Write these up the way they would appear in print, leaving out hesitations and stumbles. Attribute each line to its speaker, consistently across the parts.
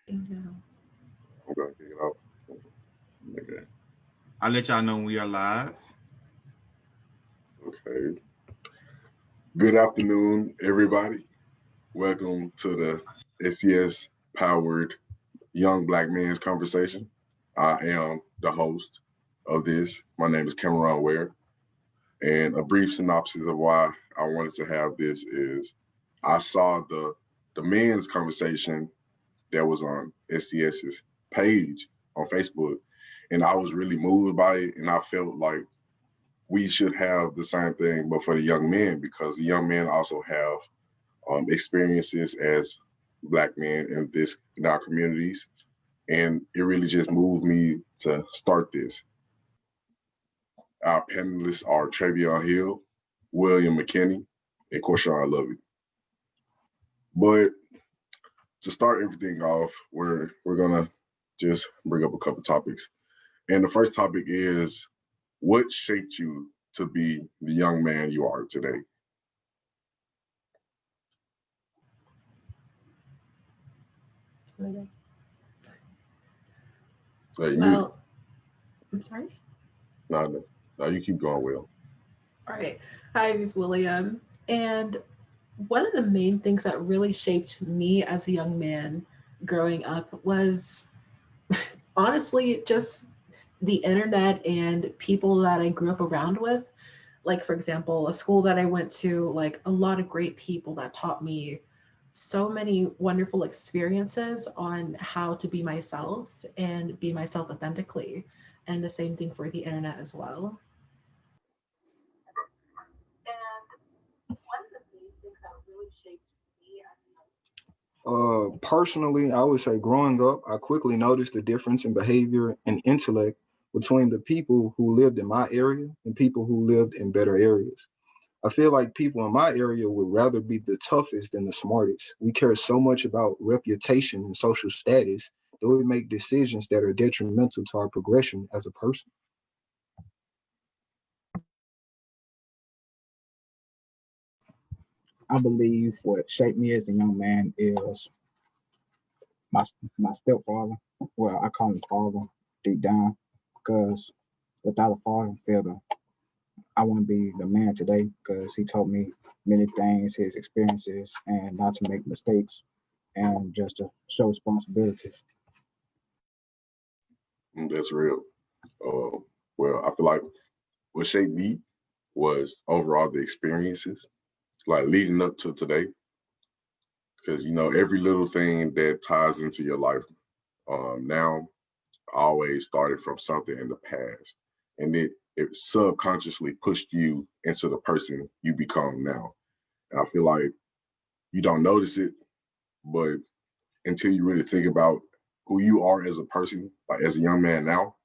Speaker 1: Yeah.
Speaker 2: I'm gonna kick it off. Okay.
Speaker 3: I'll let y'all know when we are live.
Speaker 2: Okay. Good afternoon, everybody. Welcome to the STS powered Young Black Men's Conversation. I am the host of this. My name is Cameron Ware. And a brief synopsis of why I wanted to have this is I saw the men's conversation that was on STS's page on Facebook, and I was really moved by it. And I felt like we should have the same thing, but for the young men, because the young men also have experiences as Black men in our communities, and it really just moved me to start this. Our panelists are Travion Hill, William McKinney, and Corshawn Lovey. But to start everything off, we're gonna just bring up a couple topics. And the first topic is what shaped you to be the young man you are today? Hey,
Speaker 1: Well, I'm sorry.
Speaker 2: no, you keep going, Will.
Speaker 1: All right. Hi, Miss William. And one of the main things that really shaped me as a young man growing up was honestly just the internet and people that I grew up around with. Like, for example, a school that I went to, like a lot of great people that taught me so many wonderful experiences on how to be myself and be myself authentically. And the same thing for the internet as well.
Speaker 4: Personally, I would say growing up, I quickly noticed the difference in behavior and intellect between the people who lived in my area and people who lived in better areas. I feel like people in my area would rather be the toughest than the smartest. We care so much about reputation and social status that we make decisions that are detrimental to our progression as a person.
Speaker 5: I believe what shaped me as a young man is my my stepfather. Well, I call him father deep down because without a father figure, I wouldn't be the man today because he taught me many things, his experiences, and not to make mistakes and just to show responsibilities.
Speaker 2: That's real. Uh, well, I feel like what shaped me was overall the experiences, like leading up to today, because every little thing that ties into your life now always started from something in the past, and it subconsciously pushed you into the person you become now. And I feel like you don't notice it, but until you really think about who you are as a person, like as a young man now,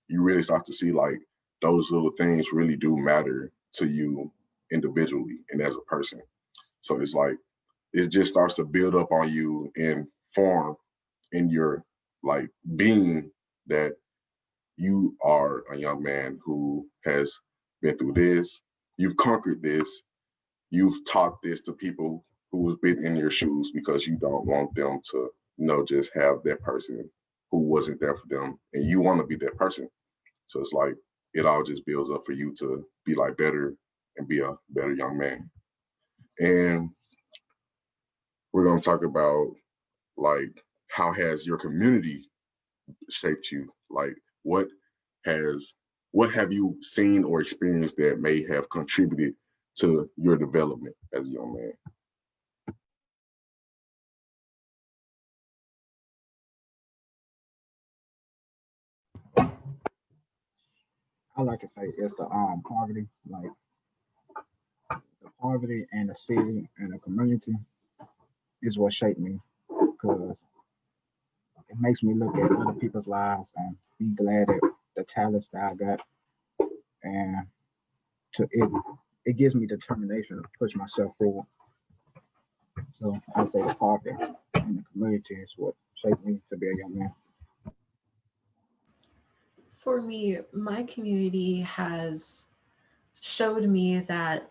Speaker 2: you really start to see like those little things really do matter to you individually and as a person. So it's like it just starts to build up on you and form in your like being that you are a young man who has been through this, you've conquered this, you've taught this to people who have been in your shoes because you don't want them to, just have that person who wasn't there for them and you want to be that person. So it's like it all just builds up for you to be like better and be a better young man. And we're gonna talk about like how has your community shaped you? Like what has what have you seen or experienced that may have contributed to your development as a young man?
Speaker 5: I like to say it's the poverty, like the poverty and the city and the community is what shaped me because it makes me look at other people's lives and be glad at the talents that I got and to it gives me determination to push myself forward. So I say the poverty and the community is what shaped me to be a young man.
Speaker 1: For me, my community has showed me that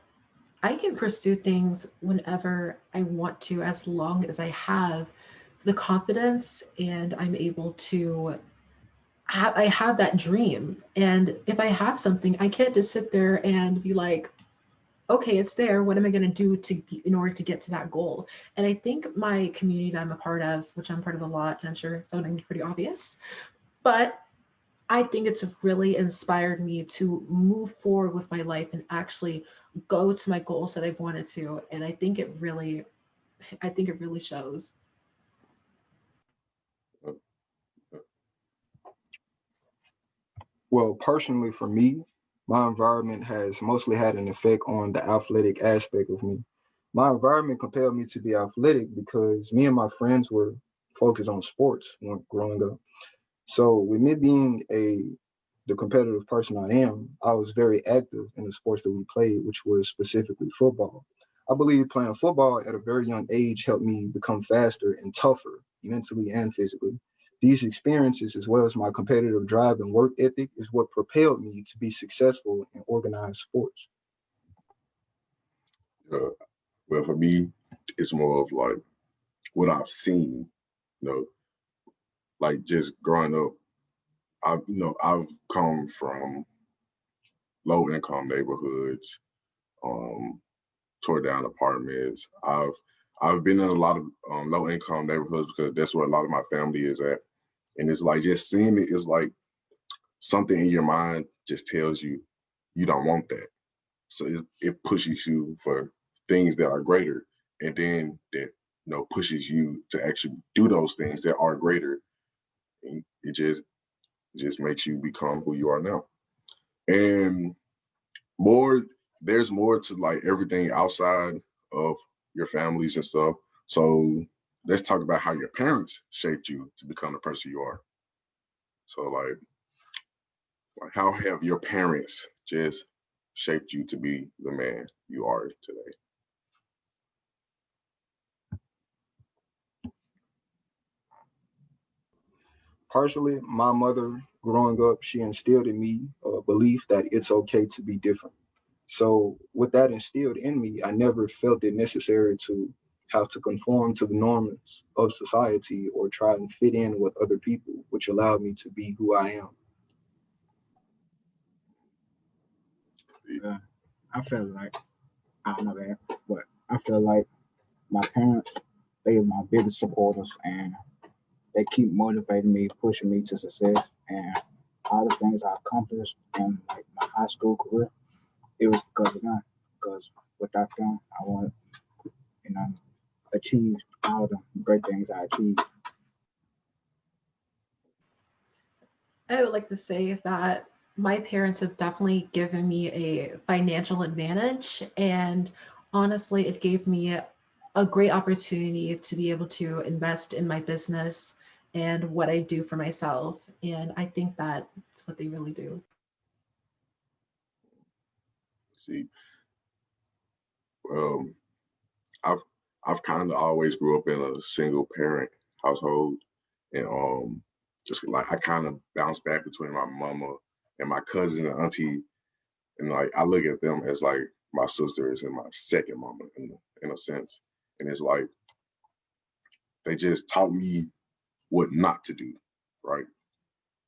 Speaker 1: I can pursue things whenever I want to, as long as I have the confidence, and I'm able to I have that dream. And if I have something, I can't just sit there and be like, okay, it's there. What am I going to do in order to get to that goal? And I think my community that I'm a part of, which I'm part of a lot, and I'm sure it's something pretty obvious, but I think it's really inspired me to move forward with my life and actually go to my goals that I've wanted to. And I think it really shows.
Speaker 4: Well, personally for me, my environment has mostly had an effect on the athletic aspect of me. My environment compelled me to be athletic because me and my friends were focused on sports when growing up. So with me being the competitive person I am, I was very active in the sports that we played, which was specifically football. I believe playing football at a very young age helped me become faster and tougher mentally and physically. These experiences, as well as my competitive drive and work ethic, is what propelled me to be successful in organized sports.
Speaker 2: Uh, well, for me, it's more of like what I've seen. You know, like just growing up, I've come from low income neighborhoods, um, tore down apartments. I've been in a lot of low income neighborhoods because that's where a lot of my family is at. And it's like just seeing it is like something in your mind just tells you you don't want that. So it pushes you for things that are greater, and then that pushes you to actually do those things that are greater. And it just makes you become who you are now. And more, there's more to like everything outside of your families and stuff. So let's talk about how your parents shaped you to become the person you are. So like how have your parents just shaped you to be the man you are today?
Speaker 4: Partially, my mother, growing up, she instilled in me a belief that it's okay to be different. So, with that instilled in me, I never felt it necessary to have to conform to the norms of society or try and fit in with other people, which allowed me to be who I am.
Speaker 5: Uh, I feel like I don't know that, but I feel like my parents, they are my biggest supporters, and they keep motivating me, pushing me to success, and all the things I accomplished in like my high school career, it was because of them. Because without them, I wouldn't, you know, achieve all the great things I achieved.
Speaker 1: I would like to say that my parents have definitely given me a financial advantage. And honestly, it gave me a great opportunity to be able to invest in my business and what I do for myself. And I think that's what they really do.
Speaker 2: See, um, I've I've kind of always grew up in a single parent household, and just like I kind of bounce back between my mama and my cousin and auntie, and like I look at them as like my sisters and my second mama in a sense, and it's like they just taught me what not to do, right?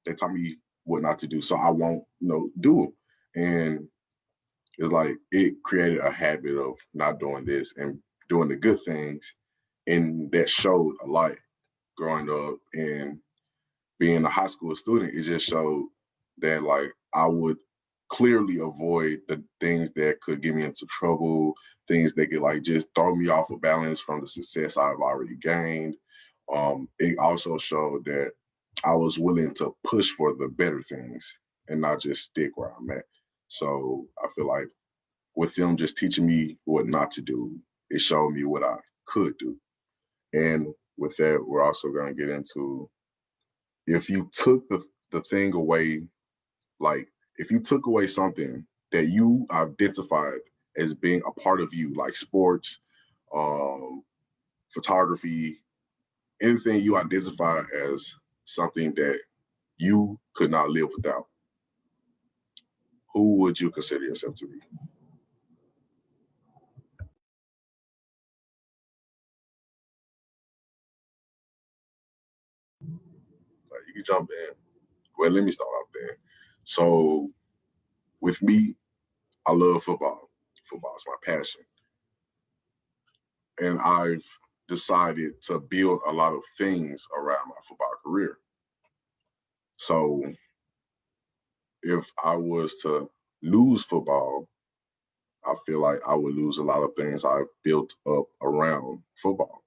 Speaker 2: They taught me what not to do, so I won't do them, and it's like it created a habit of not doing this and doing the good things, and that showed a lot growing up and being a high school student. It just showed that like I would clearly avoid the things that could get me into trouble, things that could like just throw me off of balance from the success I've already gained. It also showed that I was willing to push for the better things and not just stick where I'm at. So I feel like with them just teaching me what not to do, it showed me what I could do. And with that, we're also going to get into if you took the thing away, like if you took away something that you identified as being a part of you, like sports, um, photography, anything you identify as something that you could not live without, who would you consider yourself to be? You can jump in. Well, let me start off there. So with me, I love football. Football is my passion. And I've decided to build a lot of things around my football career. So if I was to lose football, I feel like I would lose a lot of things I've built up around football.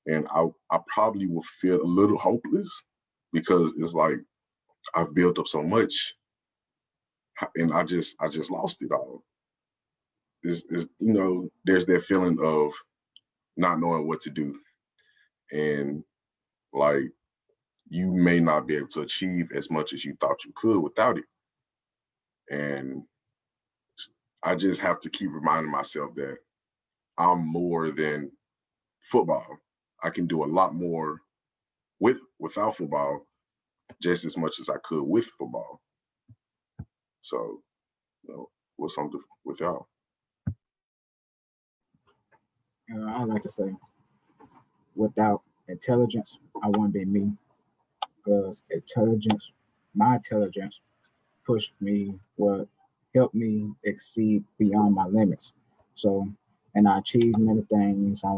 Speaker 2: And I probably will feel a little hopeless because it's like I've built up so much and I just lost it all. There's that feeling of not knowing what to do. And like you may not be able to achieve as much as you thought you could without it. And I just have to keep reminding myself that I'm more than football. I can do a lot more without football, just as much as I could with football. So, what's something with y'all?
Speaker 5: I like to say, without intelligence, I wouldn't be me. Because my intelligence pushed me, what helped me exceed beyond my limits. So, and I achieved many things. I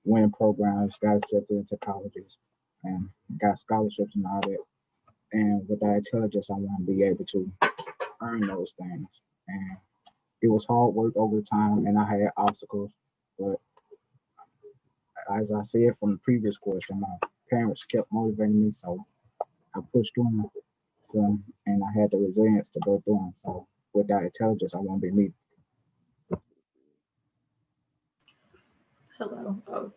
Speaker 5: winning programs, got accepted into colleges, and got scholarships and all that. And with that intelligence, I want to be able to earn those things. And it was hard work over time, and I had obstacles. But as I said from the previous question, my parents kept motivating me, so I pushed through them. So, and I had the resilience to go through them. So, with that intelligence, I want to be me.
Speaker 1: Hello. Oh,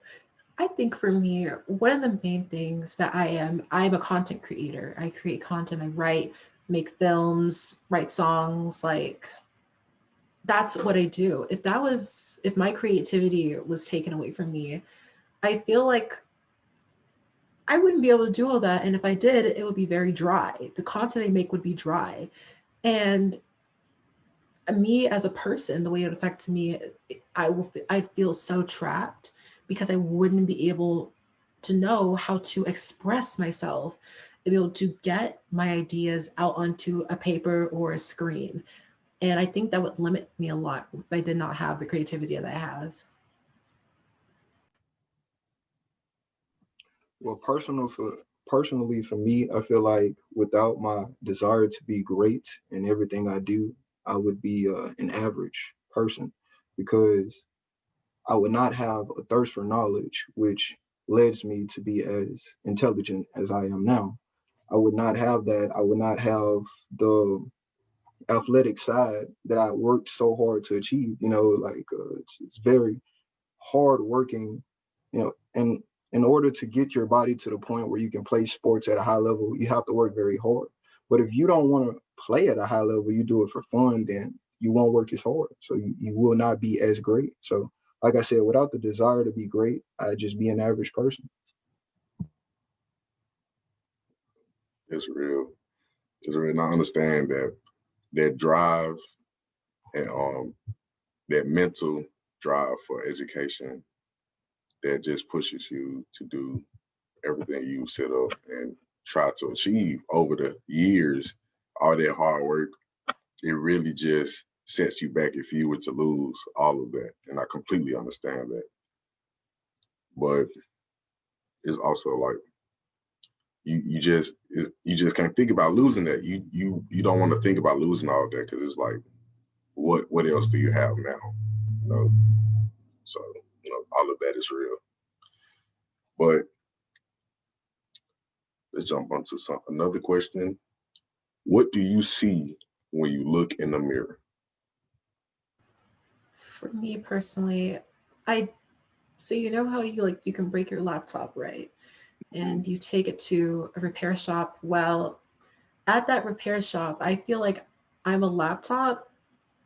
Speaker 1: I think for me, one of the main things that I'm a content creator. I create content, I write, make films, write songs, like that's what I do. If my creativity was taken away from me, I feel like I wouldn't be able to do all that. And if I did, it would be very dry. The content I make would be dry. And me as a person, the way it affects me, I feel so trapped because I wouldn't be able to know how to express myself and be able to get my ideas out onto a paper or a screen. And I think that would limit me a lot if I did not have the creativity that I have.
Speaker 4: Well, personally for me, I feel like without my desire to be great in everything I do, I would be an average person because I would not have a thirst for knowledge, which leads me to be as intelligent as I am now. I would not have that. I would not have the athletic side that I worked so hard to achieve. It's very hard working, and in order to get your body to the point where you can play sports at a high level, you have to work very hard. But if you don't want to play at a high level, you do it for fun, then you won't work as hard. So you will not be as great. So like I said, without the desire to be great, I'd just be an average person.
Speaker 2: It's real. It's real. And I understand that drive and that mental drive for education that just pushes you to do everything you set up and try to achieve over the years, all that hard work, it really just sets you back if you were to lose all of that. And I completely understand that. But it's also like you just can't think about losing that. You don't want to think about losing all that because it's like, what else do you have now? You know, so all of that is real. But let's jump onto another question. What do you see when you look in the mirror?
Speaker 1: For me personally, I so you know how you can break your laptop, right? And you take it to a repair shop. Well, at that repair shop, I feel like I'm a laptop,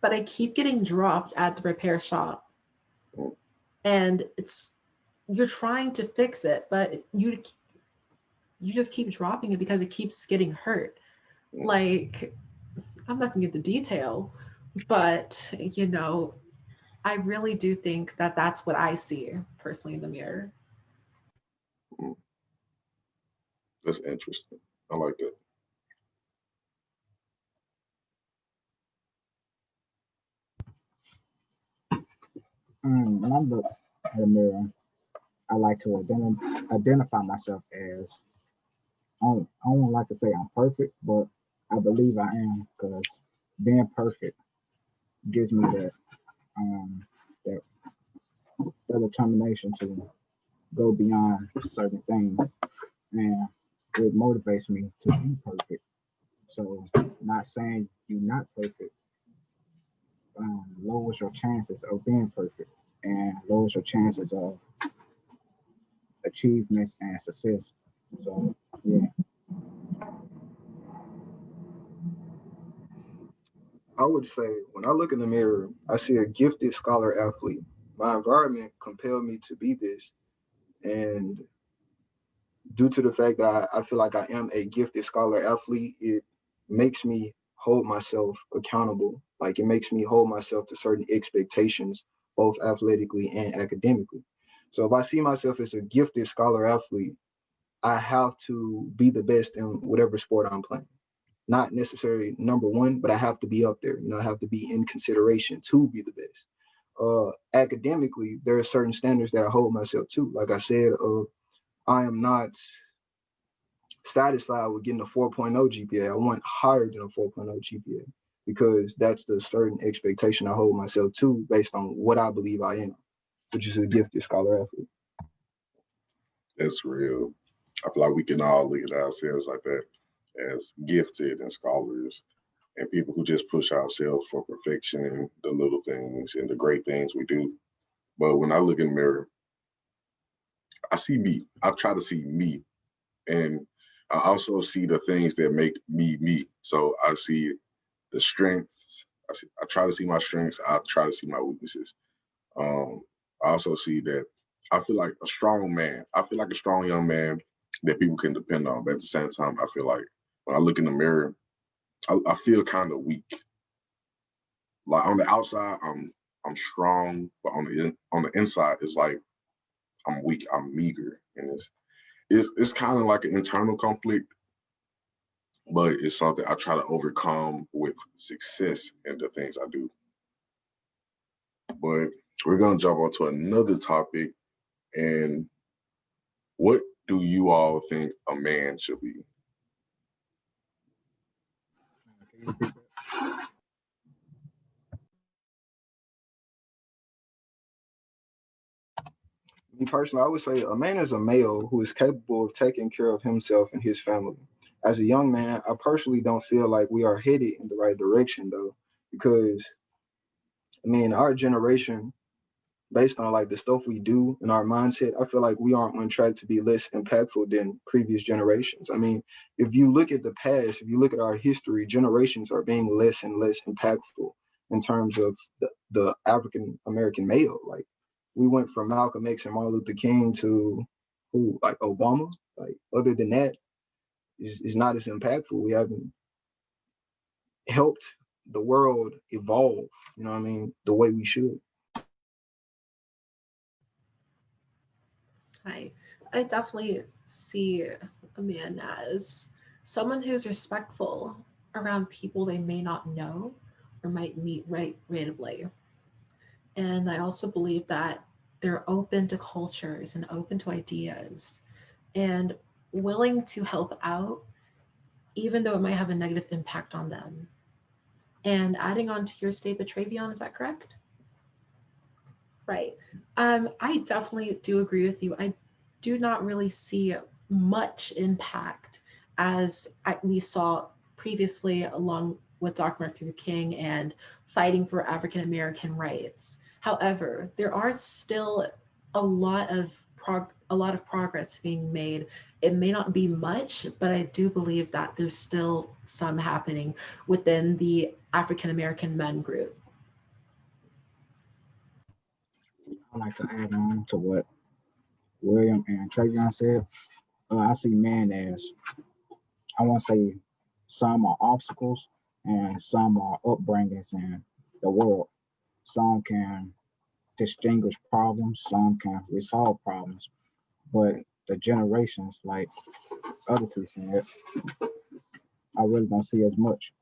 Speaker 1: but I keep getting dropped at the repair shop. And you're trying to fix it, but you just keep dropping it because it keeps getting hurt. Like, I'm not gonna get the detail, but I really do think that that's what I see personally in the mirror.
Speaker 2: That's interesting. I like that.
Speaker 5: When I look at a mirror, I like to identify myself as, I don't like to say I'm perfect, but I believe I am, because being perfect gives me um, that, that determination to go beyond certain things, and it motivates me to be perfect. So, not saying you're not perfect lowers your chances of being perfect and lowers your chances of achievements and success. So, yeah.
Speaker 4: I would say when I look in the mirror, I see a gifted scholar athlete. My environment compelled me to be this. And due to the fact that I feel like I am a gifted scholar athlete, it makes me hold myself accountable. Like it makes me hold myself to certain expectations, both athletically and academically. So if I see myself as a gifted scholar athlete, I have to be the best in whatever sport I'm playing. Not necessarily number one, but I have to be up there. I have to be in consideration to be the best. Academically, there are certain standards that I hold myself to. Like I said, I am not satisfied with getting a 4.0 GPA. I want higher than a 4.0 GPA because that's the certain expectation I hold myself to based on what I believe I am, which is a gifted scholar athlete.
Speaker 2: That's real. I feel like we can all look at ourselves like that as gifted and scholars and people who just push ourselves for perfection and the little things and the great things we do. But when I look in the mirror, I see me. I try to see me. And I also see the things that make me me. So I see the strengths. I try to see my strengths. I try to see my weaknesses. Um, I also see that I feel like a strong man. I feel like a strong young man that people can depend on. But at the same time, I feel like when I look in the mirror, I feel kind of weak. Like on the outside, I'm strong, but on the inside, it's like I'm weak. I'm meager, and it's kind of like an internal conflict, but it's something I try to overcome with success in the things I do. But we're gonna jump on to another topic, and what do you all think a man should be?
Speaker 5: Can you repeat that?
Speaker 4: Me personally, I would say a man is a male who is capable of taking care of himself and his family. As a young man, I personally don't feel like we are headed in the right direction though, because our generation, based on like the stuff we do and our mindset, I feel like we aren't on track to be less impactful than previous generations. If you look at the past, if you look at our history, generations are being less and less impactful in terms of the African American male. Like we went from Malcolm X and Martin Luther King to who, like Obama. Like other than that, is not as impactful. We haven't helped the world evolve, the way we should.
Speaker 1: I definitely see a man as someone who's respectful around people they may not know or might meet randomly. And I also believe that they're open to cultures and open to ideas and willing to help out, even though it might have a negative impact on them. And adding on to your statement, Travion, is that correct? Right. I definitely do agree with you. I do not really see much impact as we saw previously along with Dr. Martin Luther King and fighting for African American rights. However, there are still a lot of progress being made. It may not be much, but I do believe that there's still some happening within the African American men group.
Speaker 5: I like to add on to what William and Travion said. I see men as, I want to say, some are obstacles and some are upbringings in the world. Some can distinguish problems, some can resolve problems, but the generations, like other two said, I really don't see as much.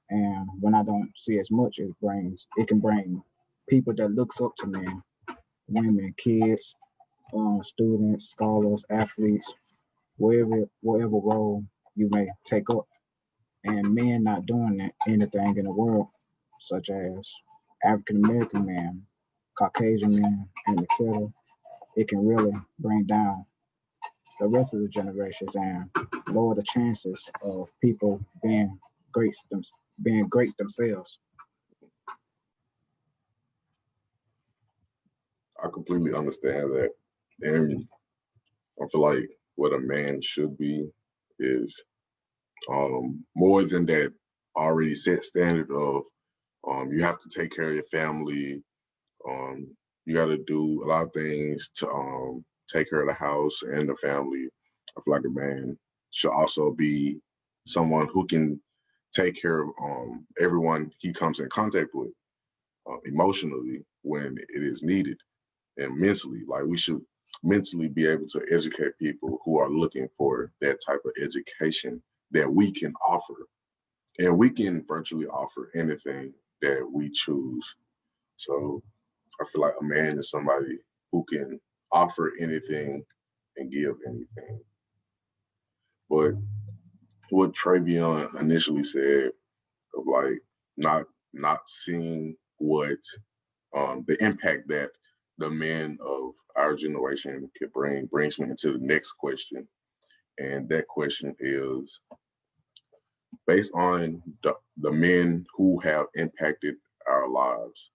Speaker 5: And when I don't see as much, it can bring people that looks up to men, women, kids, students, scholars, athletes, whatever role you may take up, and men not doing anything in the world, such as African American men, Caucasian men, and etc. It can really bring down the rest of the generations and lower the chances of people being great themselves.
Speaker 2: I completely understand that. And I feel like what a man should be is more than that already set standard of you have to take care of your family. Um, you got to do a lot of things to take care of the house and the family. I feel like a man should also be someone who can take care of everyone he comes in contact with emotionally when it is needed, and mentally. Like we should mentally be able to educate people who are looking for that type of education that we can offer. And we can virtually offer anything that we choose. So I feel like a man is somebody who can offer anything and give anything. But what Travion initially said of like not seeing what the impact that the men of our generation could bring brings me into the next question. And that question is based on the men who have impacted our lives,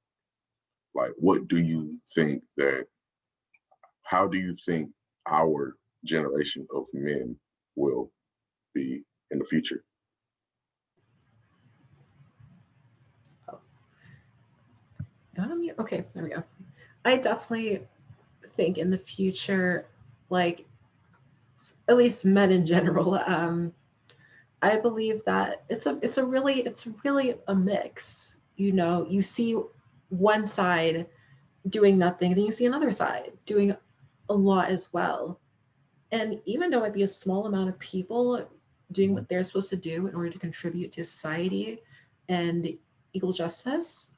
Speaker 2: like what do you think that how do you think our generation of men will be in the future?
Speaker 1: Okay, there we go. I definitely think in the future, like at least men in general, I believe that it's really a mix. You know, you see one side doing nothing, then you see another side doing a lot as well. And even though it might be a small amount of people doing what they're supposed to do in order to contribute to society and equal justice,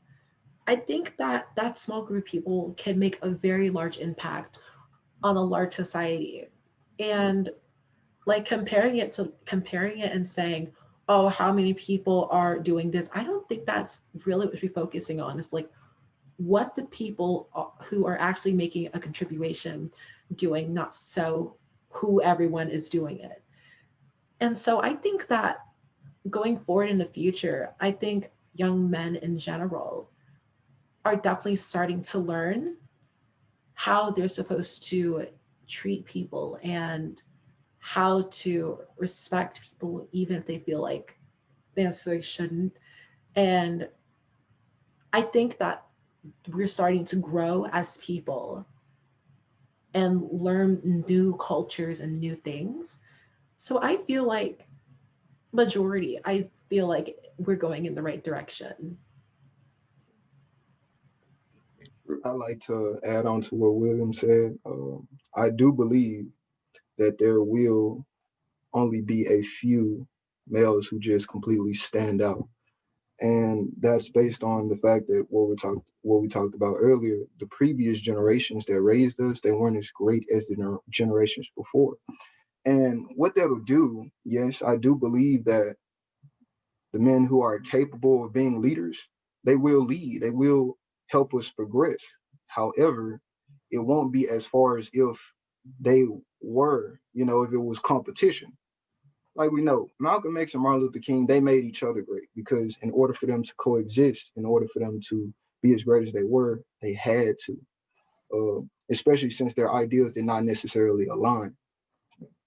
Speaker 1: I think that that small group of people can make a very large impact on a large society. And like comparing it and saying, oh, how many people are doing this? I don't think that's really what we're focusing on. It's like what the people who are actually making a contribution doing, not so who everyone is doing it. And so I think that going forward in the future, I think young men in general are definitely starting to learn how they're supposed to treat people and how to respect people, even if they feel like they necessarily shouldn't. And I think that we're starting to grow as people and learn new cultures and new things. So I feel like I feel like we're going in the right direction.
Speaker 4: I like to add on to what William said. I do believe that there will only be a few males who just completely stand out, and that's based on the fact that what we talked about earlier. The previous generations that raised us, they weren't as great as the generations before. And what that'll do, yes, I do believe that the men who are capable of being leaders, they will lead, they will help us progress. However, it won't be as far as if they were, if it was competition. Like we know, Malcolm X and Martin Luther King, they made each other great because in order for them to coexist, in order for them to be as great as they were, they had to, especially since their ideas did not necessarily align.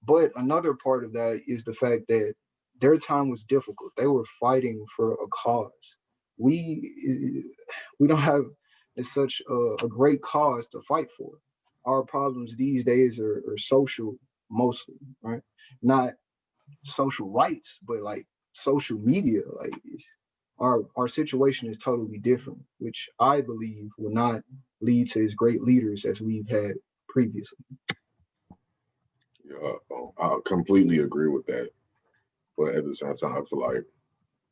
Speaker 4: But another part of that is the fact that their time was difficult. They were fighting for a cause. We don't have such a great cause to fight for. Our problems these days are social mostly, right? Not social rights, but like social media. Like our situation is totally different, which I believe will not lead to as great leaders as we've had previously.
Speaker 2: Yeah, I completely agree with that. But at the same time, I feel like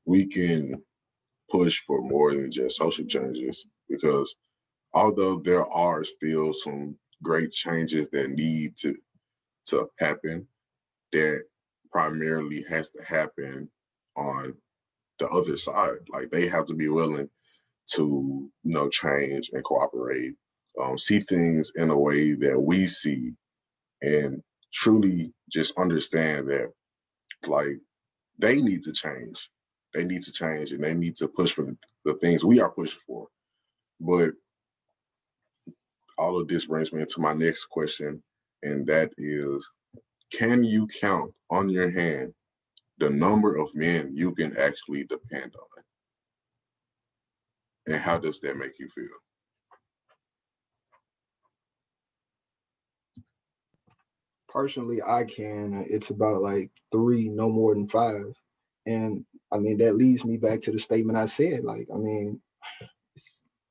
Speaker 2: we can push for more than just social changes because although there are still some great changes that need to happen, that primarily has to happen on the other side. Like they have to be willing to, change and cooperate, see things in a way that we see, and truly just understand that like they need to change. They need to change and they need to push for the things we are pushing for. But all of this brings me into my next question, and that is, can you count on your hand the number of men you can actually depend on? And how does that make you feel?
Speaker 4: Personally, I can. It's about like 3, no more than 5. And I mean, that leads me back to the statement I said. Like, I mean,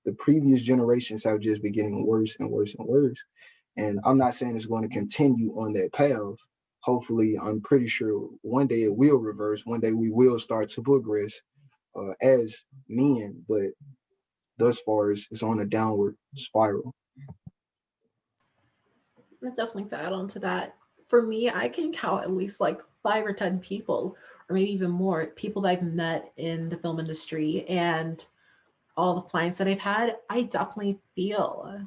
Speaker 4: the previous generations have just been getting worse and worse and worse. And I'm not saying it's going to continue on that path. Hopefully, I'm pretty sure one day it will reverse. One day we will start to progress as men. But thus far, it's on a downward spiral.
Speaker 1: Definitely to add on to that, for me, I can count at least like 5 or 10 people, or maybe even more, people that I've met in the film industry and all the clients that I've had. I definitely feel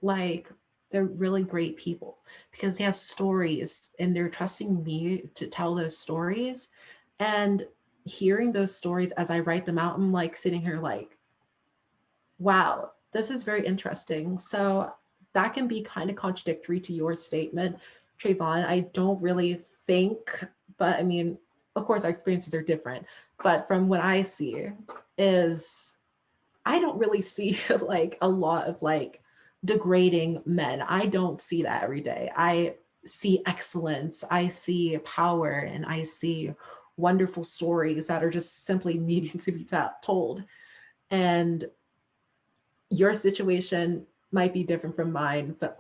Speaker 1: like they're really great people because they have stories and they're trusting me to tell those stories. And hearing those stories as I write them out, I'm like sitting here like, wow, this is very interesting. So that can be kind of contradictory to your statement, Trayvon. I don't really think, but I mean, of course, our experiences are different. But from what I see, is I don't really see like a lot of like degrading men. I don't see that every day. I see excellence, I see power, and I see wonderful stories that are just simply needing to be told. And your situation might be different from mine, but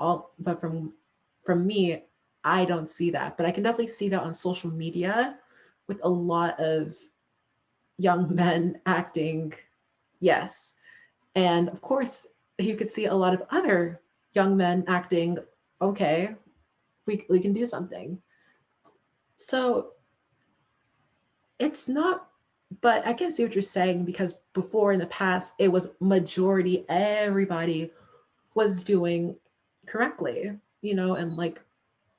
Speaker 1: from me, I don't see that. But I can definitely see that on social media with a lot of young men acting, yes. And of course, you could see a lot of other young men acting, okay, we can do something. So it's not, but I can see what you're saying because before in the past, it was majority, everybody was doing correctly, and like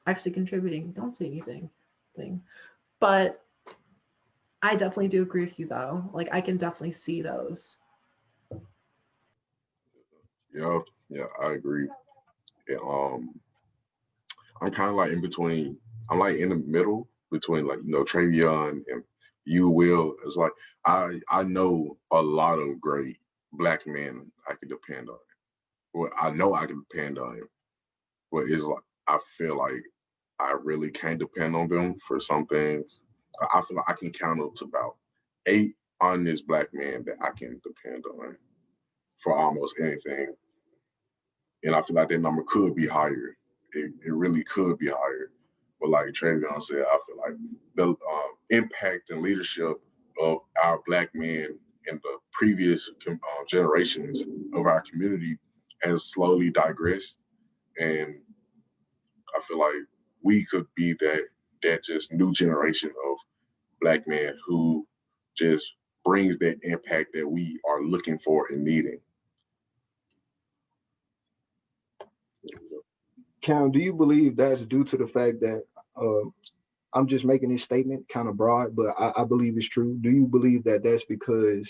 Speaker 1: actually contributing. Don't say anything thing. But I definitely do agree with you though. Like I can definitely see those.
Speaker 2: Yeah, yeah, I agree. Yeah, I'm kind of like in between. I'm like in the middle between like Travion and you, Will. It's like I know a lot of great black men I can depend on. Well, I know I can depend on him, but it's like I feel like I really can't depend on them for some things. I feel like I can count up to about 8 honest black men that I can depend on for almost anything. And I feel like that number could be higher. It really could be higher. But like Travion said, I feel like the impact and leadership of our black men in the previous generations of our community has slowly digressed. And I feel like we could be that just new generation of black men who just brings that impact that we are looking for and needing.
Speaker 4: Cam, do you believe that's due to the fact that I'm just making this statement kind of broad, but I believe it's true. Do you believe that that's because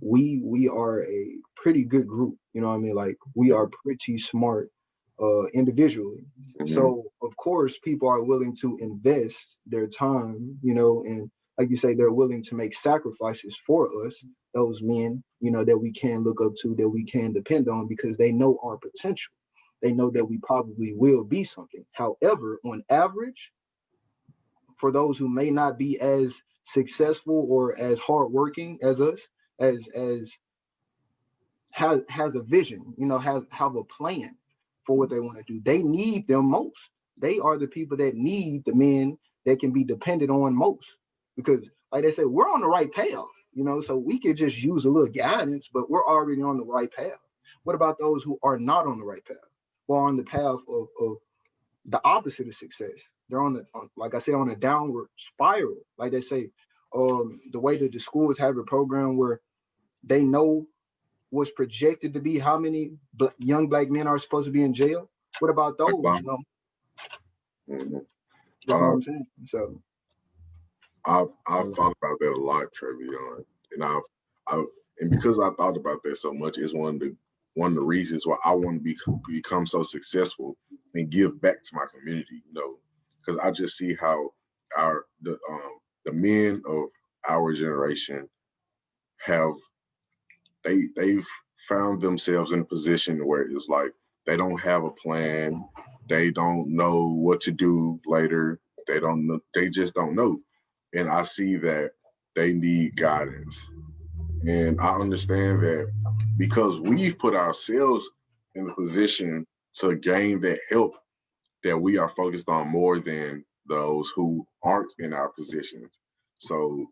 Speaker 4: we are a pretty good group? You know what I mean? Like we are pretty smart individually.
Speaker 2: Mm-hmm.
Speaker 4: So of course people are willing to invest their time, and like you say, they're willing to make sacrifices for us, those men, that we can look up to, that we can depend on because they know our potential. They know that we probably will be something. However, on average, for those who may not be as successful or as hardworking as us, as has a vision, have a plan for what they want to do, they need them most. they are the people that need the men that can be depended on most. Because like they said, we're on the right path, so we could just use a little guidance, but we're already on the right path. What about those who are not on the right path? Or on the path of the opposite of success? They're like I said, on a downward spiral. Like they say, the way that the schools have a program where they know what's projected to be how many young black men are supposed to be in jail. What about those?
Speaker 2: Mm-hmm.
Speaker 4: That's what I'm saying. So
Speaker 2: I've thought about that a lot, Trevion, and and because I thought about that so much, is one of the reasons why I want to become so successful and give back to my community. Because I just see how the men of our generation they've found themselves in a position where it's like they don't have a plan, they don't know what to do later, they just don't know. And I see that they need guidance. And I understand that because we've put ourselves in the position to gain that help, that we are focused on more than those who aren't in our positions. So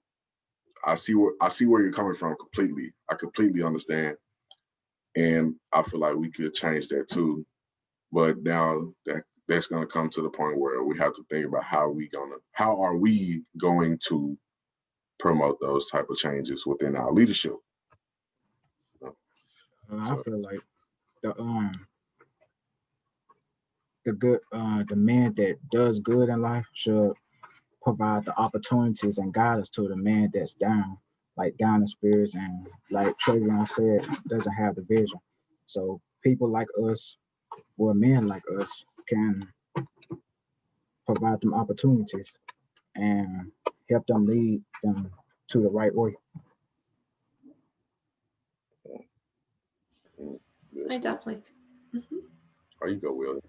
Speaker 2: I see where you're coming from completely. I completely understand. And I feel like we could change that too. But now that's gonna come to the point where we have to think about how are we going to promote those type of changes within our leadership.
Speaker 5: I feel like the man that does good in life should provide the opportunities and guidance to the man that's down, like down in spirits, and like Travion said, doesn't have the vision. So people like us, or men like us, can provide them opportunities and help them lead them to the right way.
Speaker 1: I definitely. Mm-hmm.
Speaker 2: How you go, Will?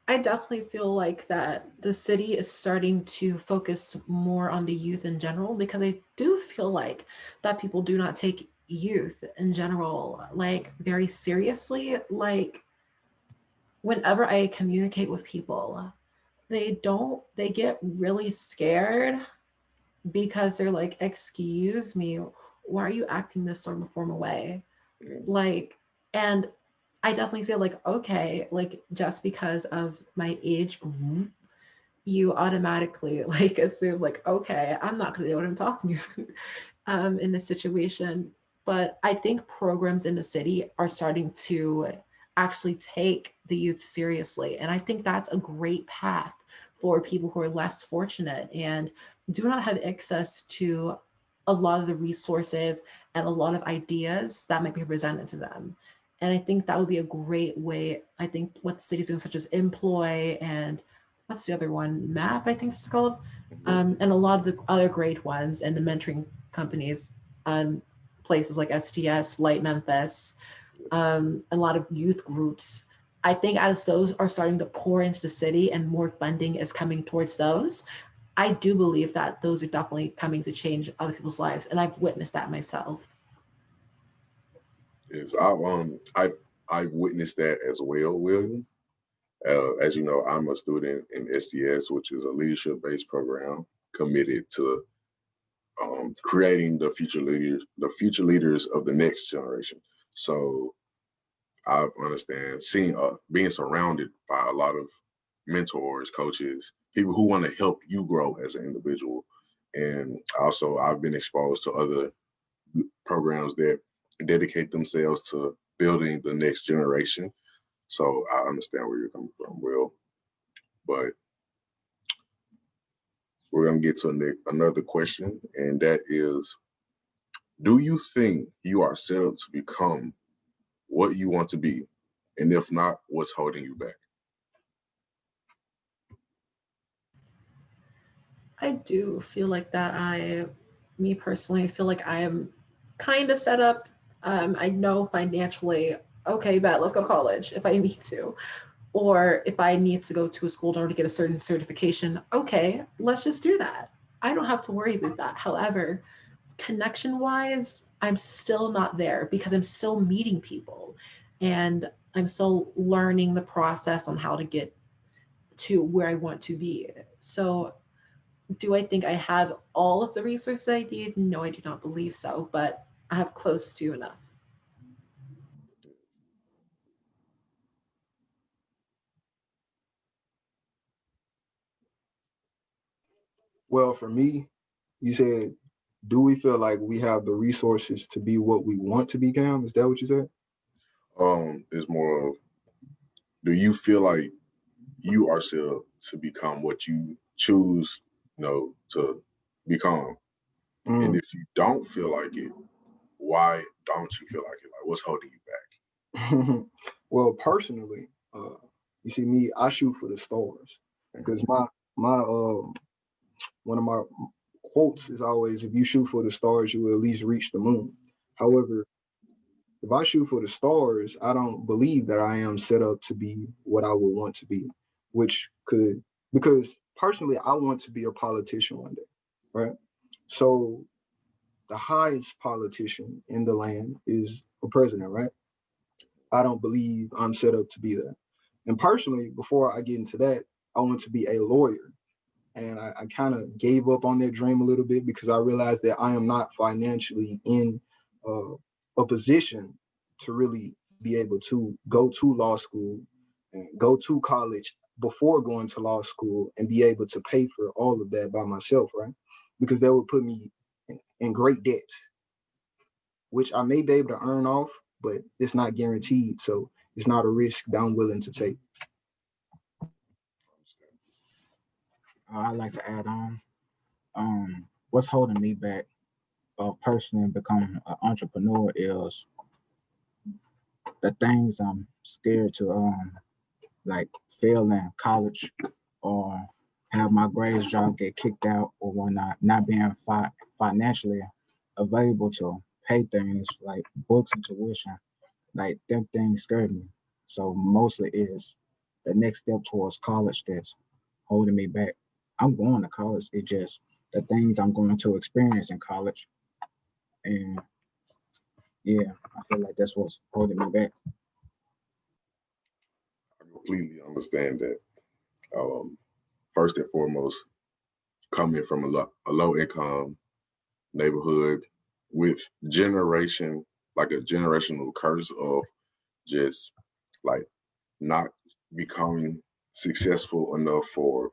Speaker 1: I definitely feel like that the city is starting to focus more on the youth in general, because I do feel like that people do not take youth in general like very seriously. Like whenever I communicate with people, they get really scared because they're like, excuse me, why are you acting this sort of formal way? Like, and I definitely say like, okay, like just because of my age, you automatically like assume like, okay, I'm not gonna know what I'm talking about in this situation. But I think programs in the city are starting to actually take the youth seriously. And I think that's a great path for people who are less fortunate and do not have access to a lot of the resources and a lot of ideas that might be presented to them. And I think that would be a great way. I think what the city's doing, such as Employ and what's the other one? MAP, I think it's called, and a lot of the other great ones, and the mentoring companies, places like STS, Light Memphis, a lot of youth groups. I think as those are starting to pour into the city and more funding is coming towards those, I do believe that those are definitely coming to change other people's lives, and I've witnessed that myself.
Speaker 2: Yes, I've witnessed that as well, William. As you know, I'm a student in STS, which is a leadership-based program committed to creating the future leaders of the next generation. So I understand being surrounded by a lot of mentors, coaches, people who want to help you grow as an individual. And also I've been exposed to other programs that dedicate themselves to building the next generation. So I understand where you're coming from, Will. But we're going to get to another question, and that is, do you think you are set up to become what you want to be? And if not, what's holding you back?
Speaker 1: I do feel like that. Me personally, feel like I am kind of set up. I know financially, okay, bet, let's go to college if I need to. Or if I need to go to a school in order to get a certain certification, okay, let's just do that. I don't have to worry about that. However, connection wise, I'm still not there because I'm still meeting people and I'm still learning the process on how to get to where I want to be. So, do I think I have all of the resources I need? No, I do not believe so, but I have close to enough.
Speaker 4: Well, for me, you said, do we feel like we have the resources to be what we want to become? Is that what you said?
Speaker 2: It's more of, do you feel like you are still to become what you choose, to become? And
Speaker 4: Mm.
Speaker 2: if you don't feel like it, why don't you feel like it? Like, what's holding you
Speaker 4: Well, personally, you see me, I shoot for the stars
Speaker 2: back?
Speaker 4: because my one of my quotes is always, if you shoot for the stars, you will at least reach the moon. However, if I shoot for the stars, I don't believe that I am set up to be what I would want to be, which could, because personally, I want to be a politician one day, right? So the highest politician in the land is a president, right? I don't believe I'm set up to be that. And personally, before I get into that, I want to be a lawyer. And I kind of gave up on that dream a little bit because I realized that I am not financially in uh, a position to really be able to go to law school and go to college before going to law school and be able to pay for all of that by myself, right? Because that would put me in great debt, which I may be able to earn off, but it's not guaranteed. So it's not a risk that I'm willing to take.
Speaker 5: I'd like to add on. What's holding me back of personally becoming an entrepreneur is the things I'm scared to like fail in college or have my grades job get kicked out or whatnot, not being financially available to pay things like books and tuition. Like them things scare me. So mostly is the next step towards college that's holding me back. I'm going to college. It just the things I'm going to experience in college. And yeah, I feel like that's what's holding me back.
Speaker 2: I completely understand that. First and foremost, coming from a low income neighborhood with like a generational curse of just like not becoming successful enough for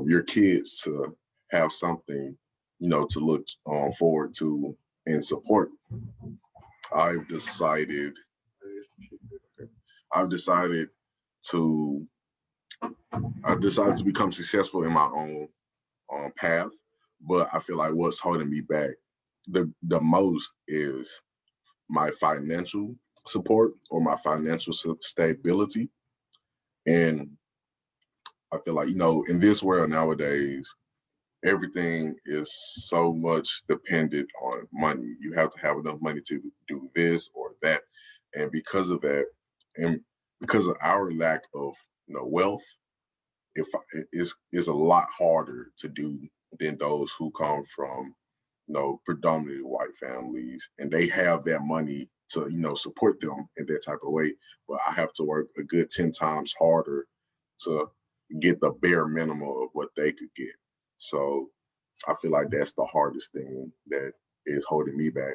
Speaker 2: your kids to have something, to look forward to and support. I've decided, I've decided to, I've decided to become successful in my own path, but I feel like what's holding me back the most is my financial support or my financial stability. And I feel like, in this world nowadays, everything is so much dependent on money. You have to have enough money to do this or that. And because of that, and because of our lack of wealth, if it's a lot harder to do than those who come from predominantly white families, and they have that money to support them in that type of way. But I have to work a good 10 times harder to get the bare minimum of what they could get. So I feel like that's the hardest thing that is holding me back.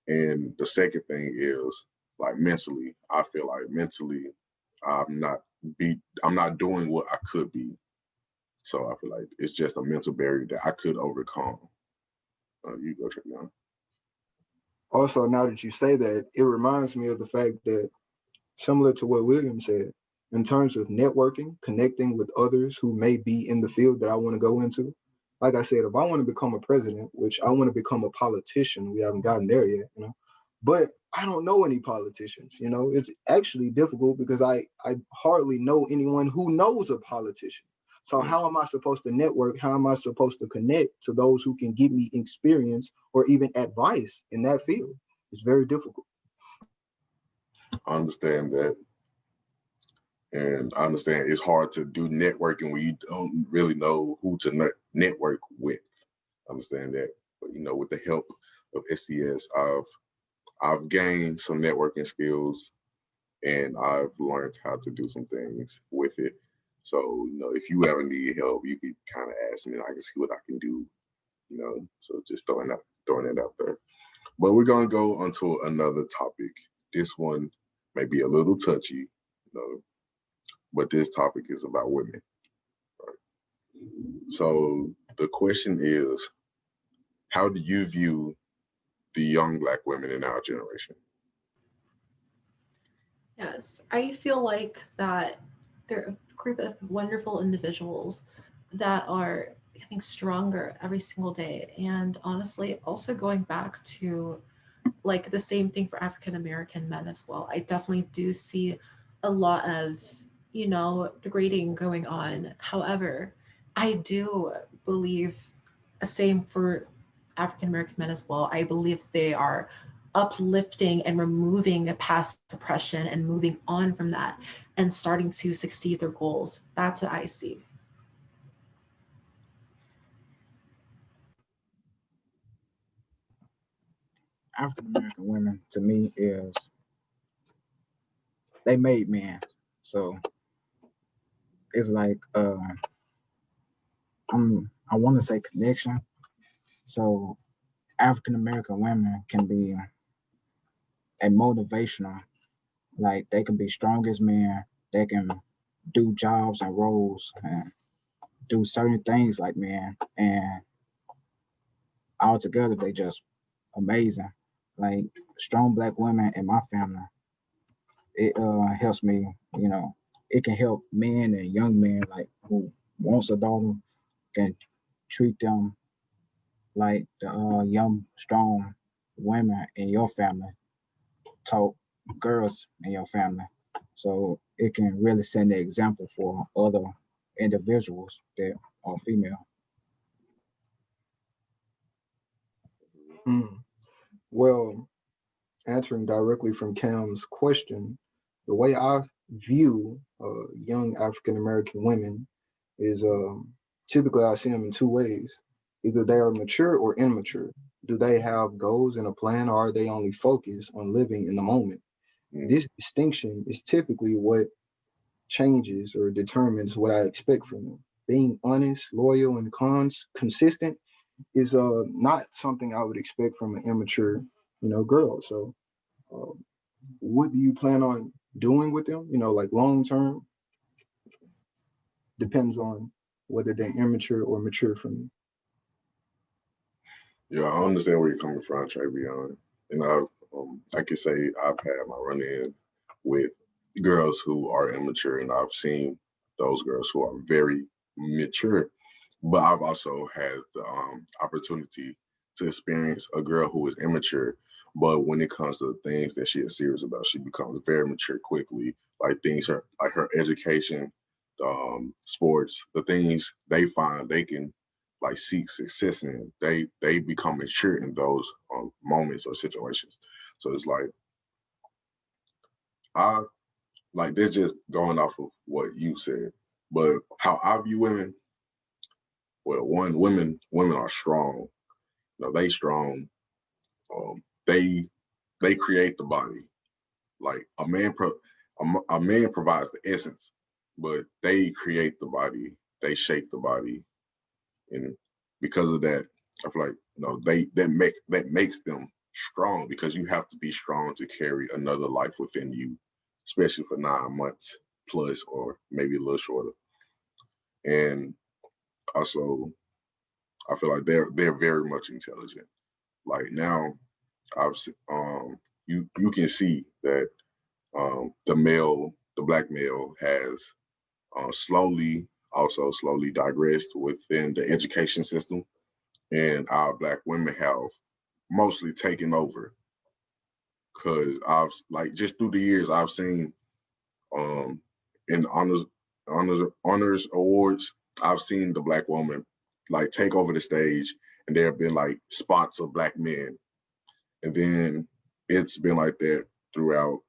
Speaker 2: And the second thing is like mentally. I feel like mentally I'm not I'm not doing what I could be. So I feel like it's just a mental barrier that I could overcome. You go, Travion.
Speaker 4: Also, now that you say that, it reminds me of the fact that, similar to what William said, in terms of networking, connecting with others who may be in the field that I want to go into. Like I said, if I want to become a president, which I want to become a politician, we haven't gotten there yet, but I don't know any politicians, it's actually difficult because I hardly know anyone who knows a politician. So how am I supposed to network? How am I supposed to connect to those who can give me experience or even advice in that field? It's very difficult.
Speaker 2: I understand that. And I understand it's hard to do networking when you don't really know who to network with. I understand that. But with the help of STS, I've gained some networking skills and I've learned how to do some things with it. So, if you ever need help, you could kind of ask me and I can see what I can do, So just throwing it out there. But we're gonna go on to another topic. This one may be a little touchy, but this topic is about women. Right? So the question is, how do you view the young Black women in our generation?
Speaker 1: Yes, I feel like that they're a group of wonderful individuals that are becoming stronger every single day. And honestly, also going back to like the same thing for African American men as well. I definitely do see a lot of, degrading going on. However, I do believe the same for African American men as well. I believe they are uplifting and removing past oppression and moving on from that and starting to succeed their goals. That's what I see.
Speaker 5: African American women to me is they made men. So it's like I want to say connection. So African American women can be a motivational, like they can be strong as men, they can do jobs and roles and do certain things like men, and altogether they just amazing. Like strong Black women in my family, it helps me, it can help men and young men like who wants a daughter, can treat them like the young, strong women in your family taught girls in your family. So it can really set the example for other individuals that are female.
Speaker 4: Hmm. Well, answering directly from Cam's question, the way I view young African American women is typically I see them in two ways. Either they are mature or immature. Do they have goals and a plan, or are they only focused on living in the moment? This distinction is typically what changes or determines what I expect from them. Being honest, loyal, and consistent is not something I would expect from an immature, girl. So what do you plan on doing with them? Like long term depends on whether they're immature or mature for me.
Speaker 2: Yeah, I understand where you're coming from, Travion. And I can say I've had my run-in with girls who are immature, and I've seen those girls who are very mature. But I've also had the opportunity to experience a girl who is immature, but when it comes to things that she is serious about, she becomes very mature quickly. Like like her education, sports, the things they find they can like seek success in, they become mature in those moments or situations. So it's like I like this just going off of what you said, but how I view women. Well, one, women are strong. They strong. They create the body. Like a man provides the essence, but they create the body. They shape the body, and because of that, I feel like that makes them strong, because you have to be strong to carry another life within you, especially for 9 months plus, or maybe a little shorter. And also, I feel like they're very much intelligent. Like now, I've you can see that the Black male has slowly digressed within the education system, and our Black women have mostly taken over. Because I've like just through the years I've seen um in honors awards, I've seen the Black woman like take over the stage, and there have been like spots of Black men, and then it's been like that throughout,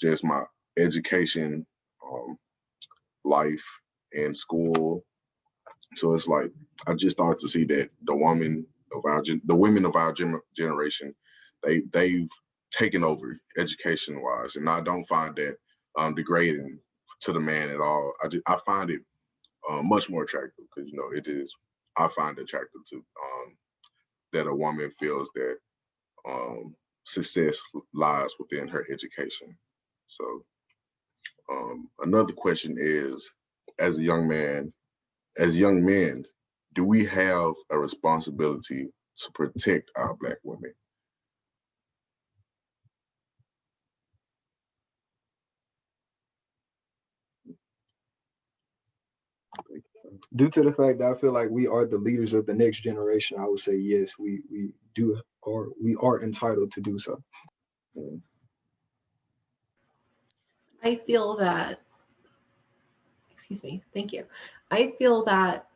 Speaker 2: just my education, um, life, and school. So it's like I just started to see that the women of our generation, they've taken over education wise, and I don't find that degrading to the man at all. I find it much more attractive because it is. I find it attractive to that a woman feels that success lies within her education. So another question is, as young men, do we have a responsibility to protect our Black women?
Speaker 4: Due to the fact that I feel like we are the leaders of the next generation, I would say yes, we do, or we are entitled to do so.
Speaker 1: I feel that, excuse me, thank you. I feel that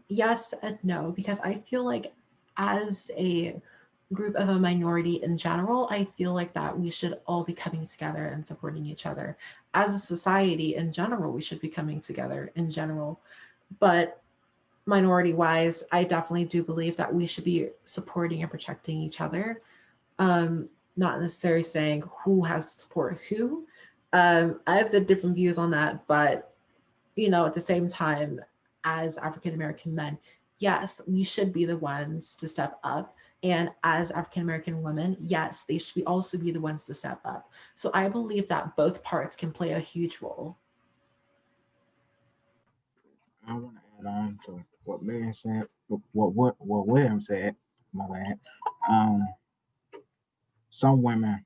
Speaker 1: yes and no, because I feel like as a group of a minority in general, I feel like that we should all be coming together and supporting each other. As a society in general, we should be coming together in general. But minority wise, I definitely do believe that we should be supporting and protecting each other. Not necessarily saying who has to support who. I have the different views on that, but at the same time, as African American men, yes, we should be the ones to step up. And as African American women, yes, they should also be the ones to step up. So I believe that both parts can play a huge role.
Speaker 5: I want to add on to what William said. What William said. My bad. Um, some women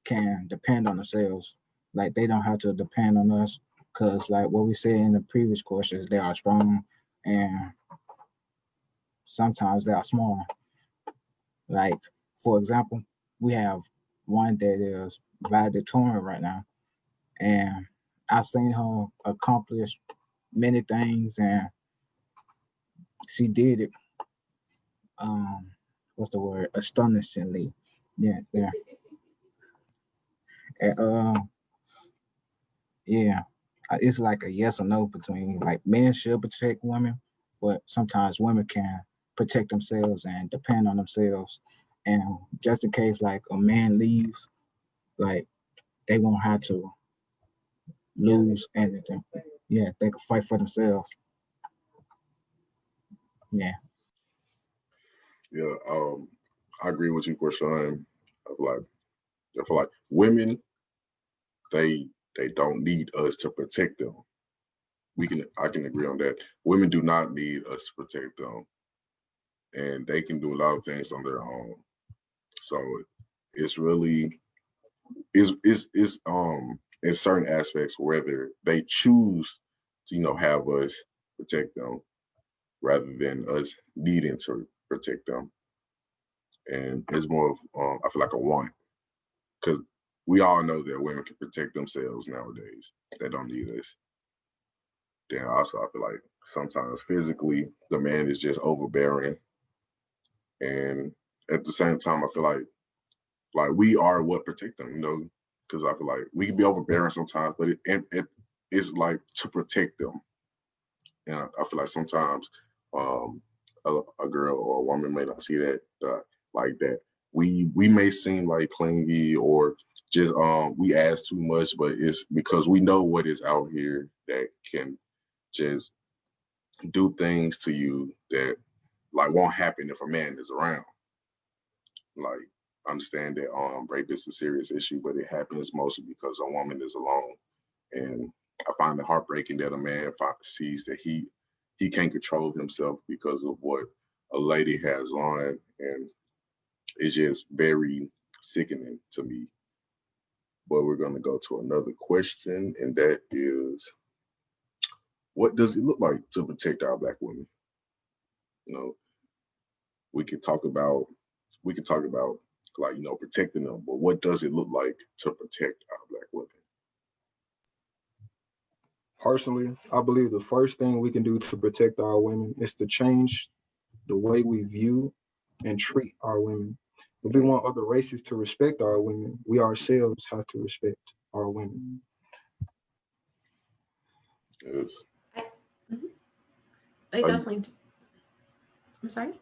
Speaker 5: can depend on themselves. Like they don't have to depend on us, because like what we said in the previous questions, they are strong, and sometimes they are small. Like for example, we have one that is valedictorian right now, and I've seen her accomplish many things, and she did it. What's the word? Astonishingly, yeah, yeah, and, yeah. It's like a yes or no between like men should protect women, but sometimes women can protect themselves and depend on themselves, and just in case like a man leaves, like they won't have to lose anything. Yeah, they can fight for themselves. Yeah.
Speaker 2: Yeah, I agree with you, Krishan. I feel like women, they don't need us to protect them. I can agree on that. Women do not need us to protect them, and they can do a lot of things on their own. So it's really is in certain aspects whether they choose to have us protect them rather than us needing to protect them, and it's more of I feel like a want, because we all know that women can protect themselves nowadays. They don't need us. Then also I feel like sometimes physically the man is just overbearing, and at the same time I feel like we are what protect them, because I feel like we can be overbearing sometimes, but it's like to protect them. And I feel like sometimes a girl or a woman may not see that like that. We may seem like clingy or just we ask too much, but it's because we know what is out here that can just do things to you that like won't happen if a man is around. Like, I understand that rape is a serious issue, but it happens mostly because a woman is alone. And I find it heartbreaking that a man sees that he can't control himself because of what a lady has on, and it's just very sickening to me. But we're going to go to another question, and that is, what does it look like to protect our Black women? We could talk about like protecting them, but what does it look like to protect our Black women?
Speaker 4: Personally, I believe the first thing we can do to protect our women is to change the way we view and treat our women. If we want other races to respect our women, we ourselves have to respect our women.
Speaker 2: Yes.
Speaker 1: Mhm. I definitely. I'm sorry.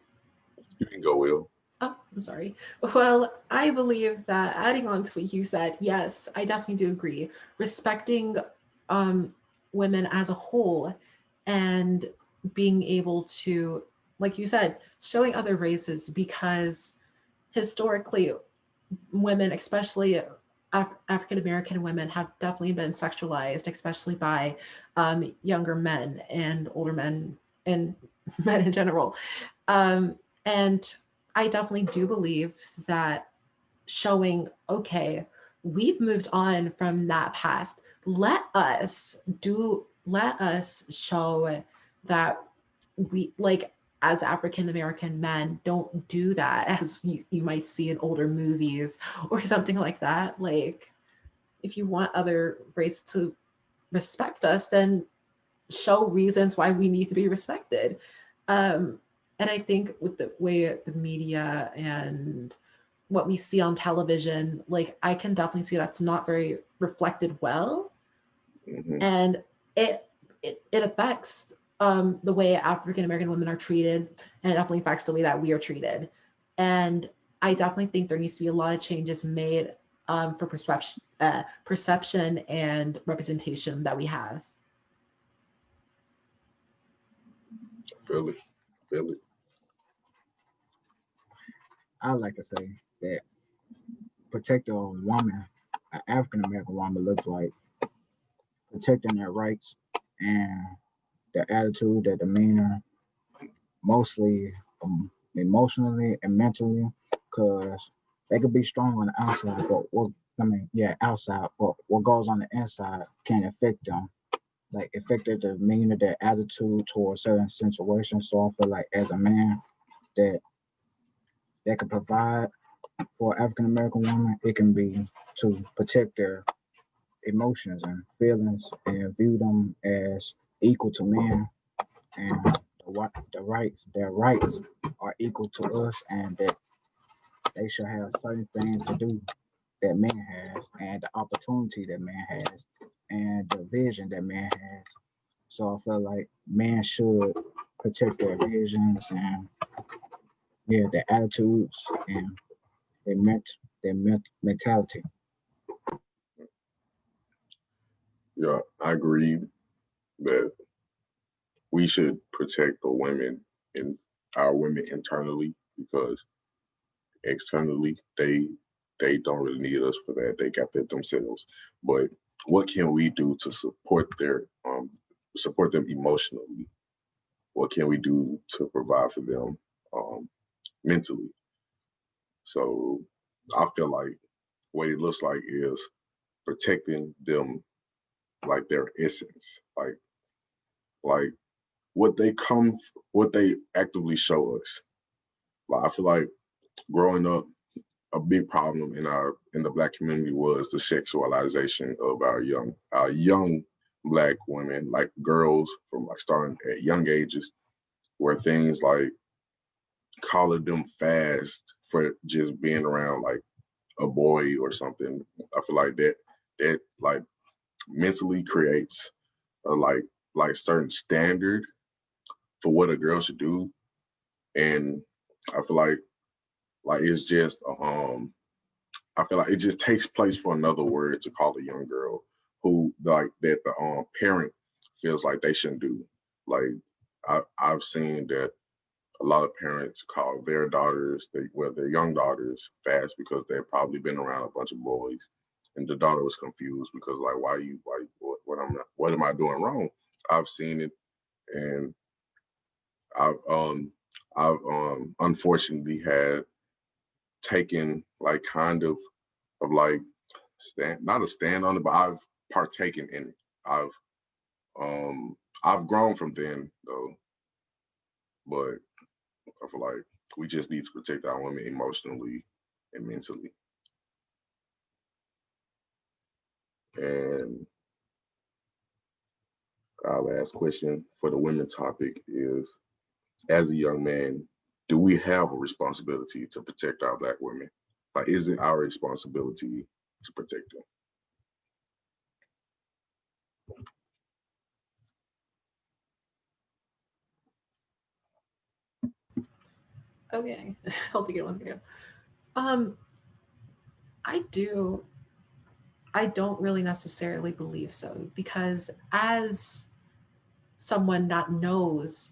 Speaker 2: You can go, Will.
Speaker 1: Oh, I'm sorry. Well, I believe that adding on to what you said, yes, I definitely do agree. Respecting women as a whole, and being able to, like you said, showing other races, because historically women, especially African American women, have definitely been sexualized, especially by younger men and older men and men in general. Um, and I definitely do believe that showing, okay, we've moved on from that past. Let us show that we, like, as African American men, don't do that as you might see in older movies or something like that. Like, if you want other race to respect us, then show reasons why we need to be respected. And I think with the way the media and what we see on television, like, I can definitely see that's not very reflected well,
Speaker 2: Hmm.
Speaker 1: and it it affects the way African American women are treated, and it definitely affects the way that we are treated. And I definitely think there needs to be a lot of changes made for perception and representation that we have.
Speaker 2: Feel it. Feel it.
Speaker 5: I like to say that protecting a woman, an African American woman, looks like protecting their rights and their attitude, their demeanor, mostly emotionally and mentally, because they could be strong on the outside, but outside, but what goes on the inside can affect them, like affect their demeanor, their attitude towards certain situations. So I feel like as a man that could provide for African American woman, it can be to protect their emotions and feelings and view them as equal to men, and their rights are equal to us, and that they should have certain things to do that man has, and the opportunity that man has, and the vision that man has. So I feel like men should protect their visions and their attitudes and their mentality.
Speaker 2: Yeah, I agree that we should protect the women and our women internally, because externally they don't really need us for that. They got that themselves. But what can we do to support them emotionally? What can we do to provide for them mentally? So I feel like what it looks like is protecting them, like their essence, like what they actively show us. Like, I feel like growing up, a big problem in the Black community was the sexualization of our young Black women, like girls, from like starting at young ages, where things like calling them fast for just being around like a boy or something. I feel like that like mentally creates a like certain standard for what a girl should do. And I feel like it's just I feel like it just takes place for another word to call a young girl who, like, that the parent feels like they shouldn't do. Like, I've seen that a lot of parents call their daughters, their young daughters, fast because they've probably been around a bunch of boys, and the daughter was confused because, like, what am I doing wrong? I've seen it, and I've um I've unfortunately had taken like kind of like stand, not a stand on it, but I've partaken in it. I've grown from then though, but I feel like we just need to protect our women emotionally and mentally. And our last question for the women topic is, as a young man, do we have a responsibility to protect our Black women? Like, is it our responsibility to protect them?
Speaker 1: Okay, I'll begin once again. Um, I do I don't really necessarily believe so, because as someone that knows,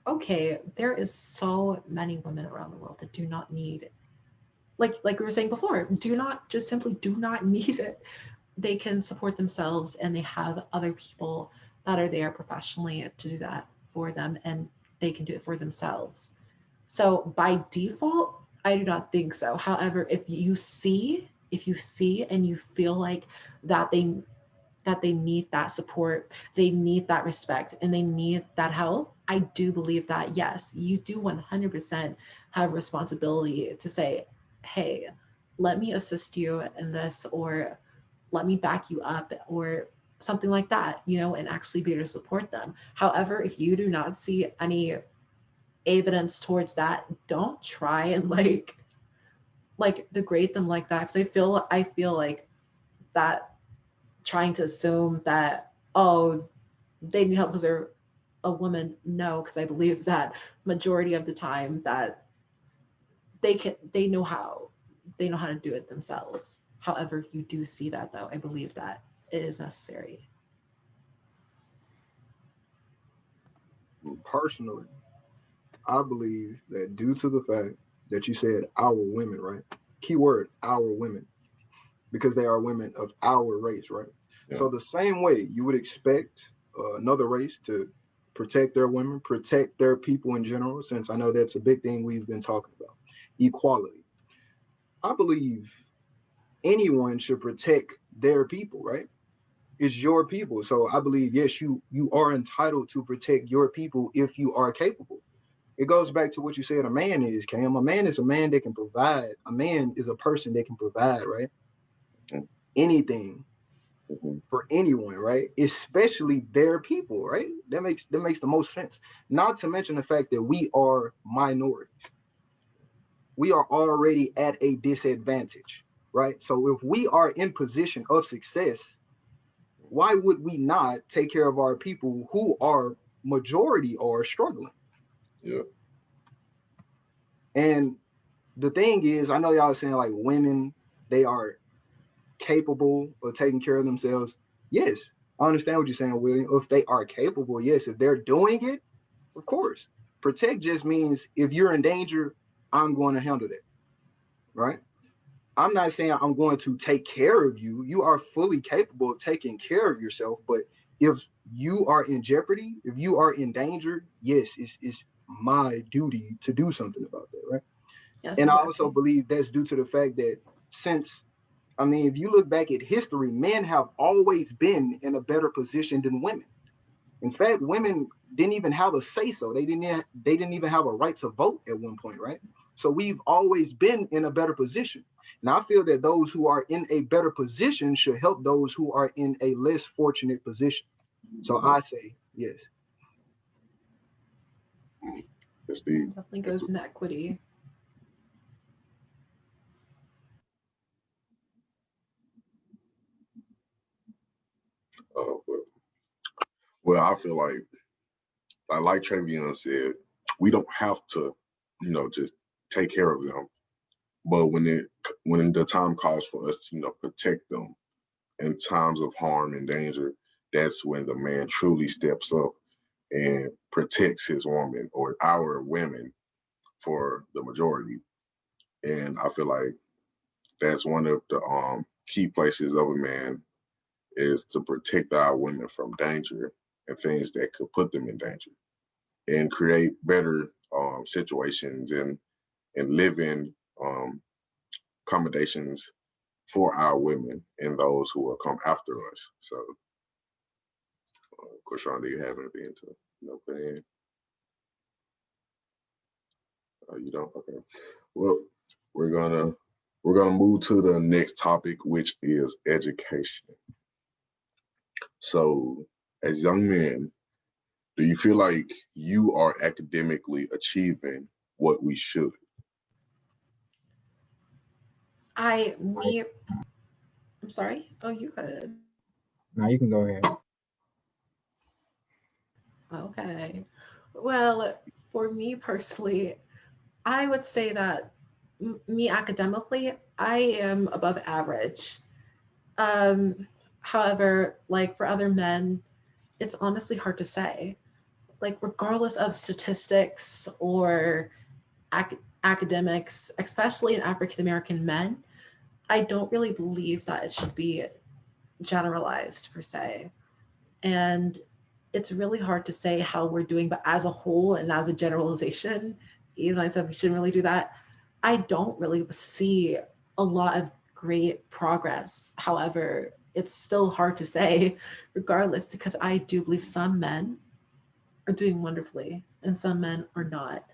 Speaker 1: okay, there is so many women around the world that do not need, like we were saying before, do not need it. They can support themselves, and they have other people that are there professionally to do that for them, and they can do it for themselves. So by default, I do not think so. However, if you see and you feel like that they need that support, they need that respect, and they need that help, I do believe that yes, you do 100% have responsibility to say, hey, let me assist you in this, or let me back you up, or something like that, and actually be able to support them. However, if you do not see any evidence towards that, don't try and like degrade them like that, because I feel like that, trying to assume that, oh, they need help because they're a woman. No, because I believe that majority of the time that they know how to do it themselves. However, if you do see that, though, I believe that it is necessary.
Speaker 4: Personally, I believe that due to the fact that you said our women, right? Keyword, our women, because they are women of our race, right?
Speaker 2: Yeah.
Speaker 4: So the same way you would expect another race to protect their women, protect their people in general, since I know that's a big thing we've been talking about, equality. I believe anyone should protect their people, right? It's your people. So I believe, yes, you are entitled to protect your people if you are capable. It goes back to what you said a man is, Cam. A man is a man that can provide. A man is a person that can provide, right?
Speaker 2: Mhm.
Speaker 4: Anything
Speaker 2: Mhm.
Speaker 4: for anyone, right? Especially their people, right? That makes the most sense. Not to mention the fact that we are minorities. We are already at a disadvantage, right? So if we are in position of success, why would we not take care of our people who are majority are struggling?
Speaker 2: Yeah.
Speaker 4: And the thing is, I know y'all are saying like women, they are capable of taking care of themselves. Yes, I understand what you're saying, William. If they are capable, yes. If they're doing it, of course. Protect just means if you're in danger, I'm going to handle that, right? I'm not saying I'm going to take care of you. You are fully capable of taking care of yourself. But if you are in jeopardy, if you are in danger, yes, it's my duty to do something about that, right?
Speaker 1: Yes,
Speaker 4: And I also
Speaker 1: exactly.
Speaker 4: believe that's due to the fact that since, I mean, if you look back at history, men have always been in a better position than women. In fact, women didn't even have a say so. They didn't even have a right to vote at one point, right? So we've always been in a better position. And I feel that those who are in a better position should help those who are in a less fortunate position. So I say yes.
Speaker 2: That's the
Speaker 1: Definitely goes in equity.
Speaker 2: well, I feel like Travion said, we don't have to, just take care of them. But when the time calls for us to, protect them in times of harm and danger, that's when the man truly steps up and protects his woman or our women for the majority. And I feel like that's one of the key places of a man is to protect our women from danger and things that could put them in danger and create better situations and living accommodations for our women and those who will come after us. So, Krishan, do you have anything to put in? You don't? Okay. Well, we're gonna move to the next topic, which is education. So, as young men, do you feel like you are academically achieving what we should?
Speaker 1: I me I'm sorry. Oh, you could.
Speaker 5: Now you can go ahead.
Speaker 1: Okay. Well, for me personally, I would say that me academically, I am above average. However, like for other men, it's honestly hard to say. Like regardless of statistics or academics, especially in African American men, I don't really believe that it should be generalized per se. And it's really hard to say how we're doing, but as a whole and as a generalization, even though I said we shouldn't really do that, I don't really see a lot of great progress. However, it's still hard to say, regardless, because I do believe some men are doing wonderfully and some men are not.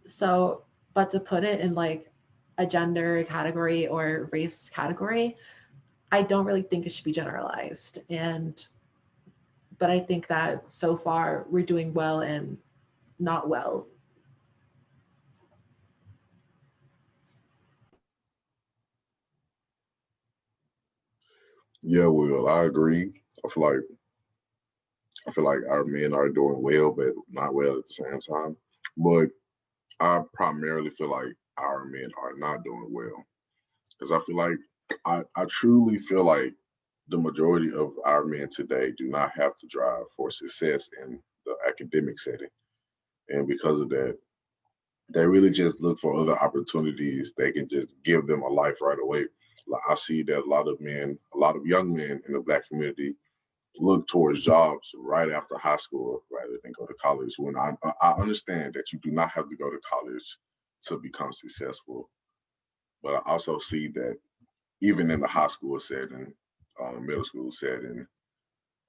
Speaker 1: So, but to put it in like a gender category or race category, I don't really think it should be generalized. But I think that so far we're doing well and not well.
Speaker 2: Yeah, well, I agree. I feel like I feel like our men are doing well, but not well at the same time. But I primarily feel like our men are not doing well because I feel like I truly feel like the majority of our men today do not have to drive for success in the academic setting, and because of that, they really just look for other opportunities they can just give them a life right away. Like I see that a lot of men, a lot of young men in the Black community look towards jobs right after high school rather than go to college. When I understand that you do not have to go to college to become successful, but I also see that even in the high school setting, middle school setting,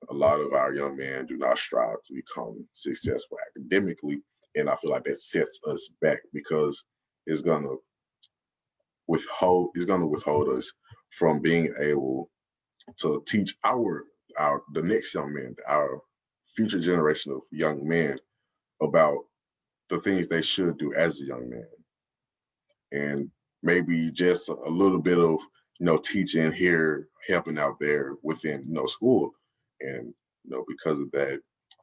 Speaker 2: a lot of our young men do not strive to become successful academically, and I feel like that sets us back because it's gonna withhold us from being able to teach our the next young men, our future generation of young men about the things they should do as a young man. And maybe just a little bit of, teaching here, helping out there within, school. And, because of that,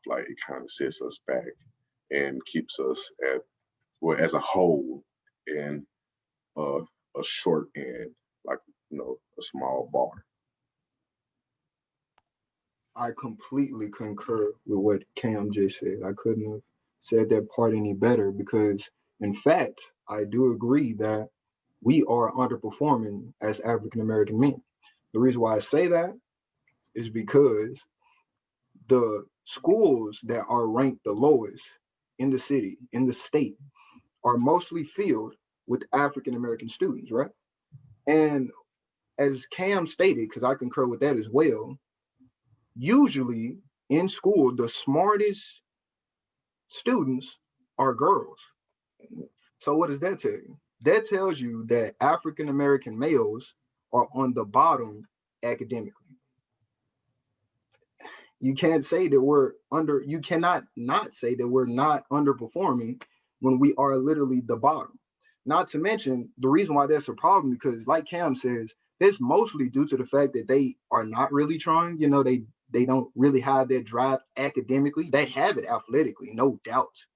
Speaker 2: like it kind of sets us back and keeps us at, well, as a whole in a short and like, a small bar.
Speaker 4: I completely concur with what Cam just said. I couldn't have said that part any better because, in fact, I do agree that we are underperforming as African American men. The reason why I say that is because the schools that are ranked the lowest in the city, in the state, are mostly filled with African American students, right? And as Cam stated, because I concur with that as well, usually in school, the smartest students are girls. So what does that tell you? That tells you that African American males are on the bottom academically. You can't say that you cannot not say that we're not underperforming when we are literally the bottom. Not to mention the reason why that's a problem, because like Cam says, that's mostly due to the fact that they are not really trying. They don't really have that drive academically. They have it athletically, no doubt.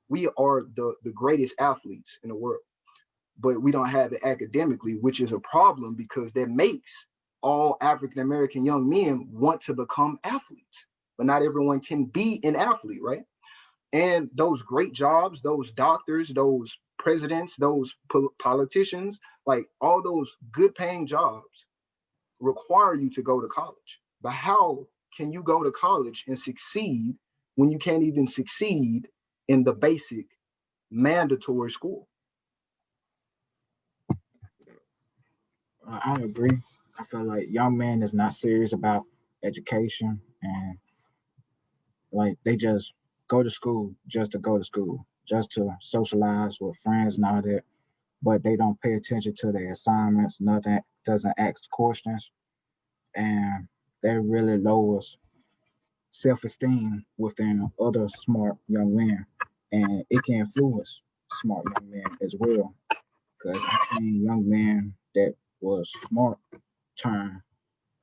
Speaker 4: We are the greatest athletes in the world, but we don't have it academically, which is a problem because that makes all African American young men want to become athletes. But not everyone can be an athlete, right? And those great jobs, those doctors, those presidents, those politicians, like all those good paying jobs require you to go to college. But how can you go to college and succeed when you can't even succeed in the basic mandatory school?
Speaker 5: I agree. I feel like young men is not serious about education, and like they just go to school just to go to school, just to socialize with friends and all that. But they don't pay attention to their assignments. Nothing, doesn't ask questions, and that really lowers self-esteem within other smart young men, and it can influence smart young men as well. Because I've seen young men that was smart turn.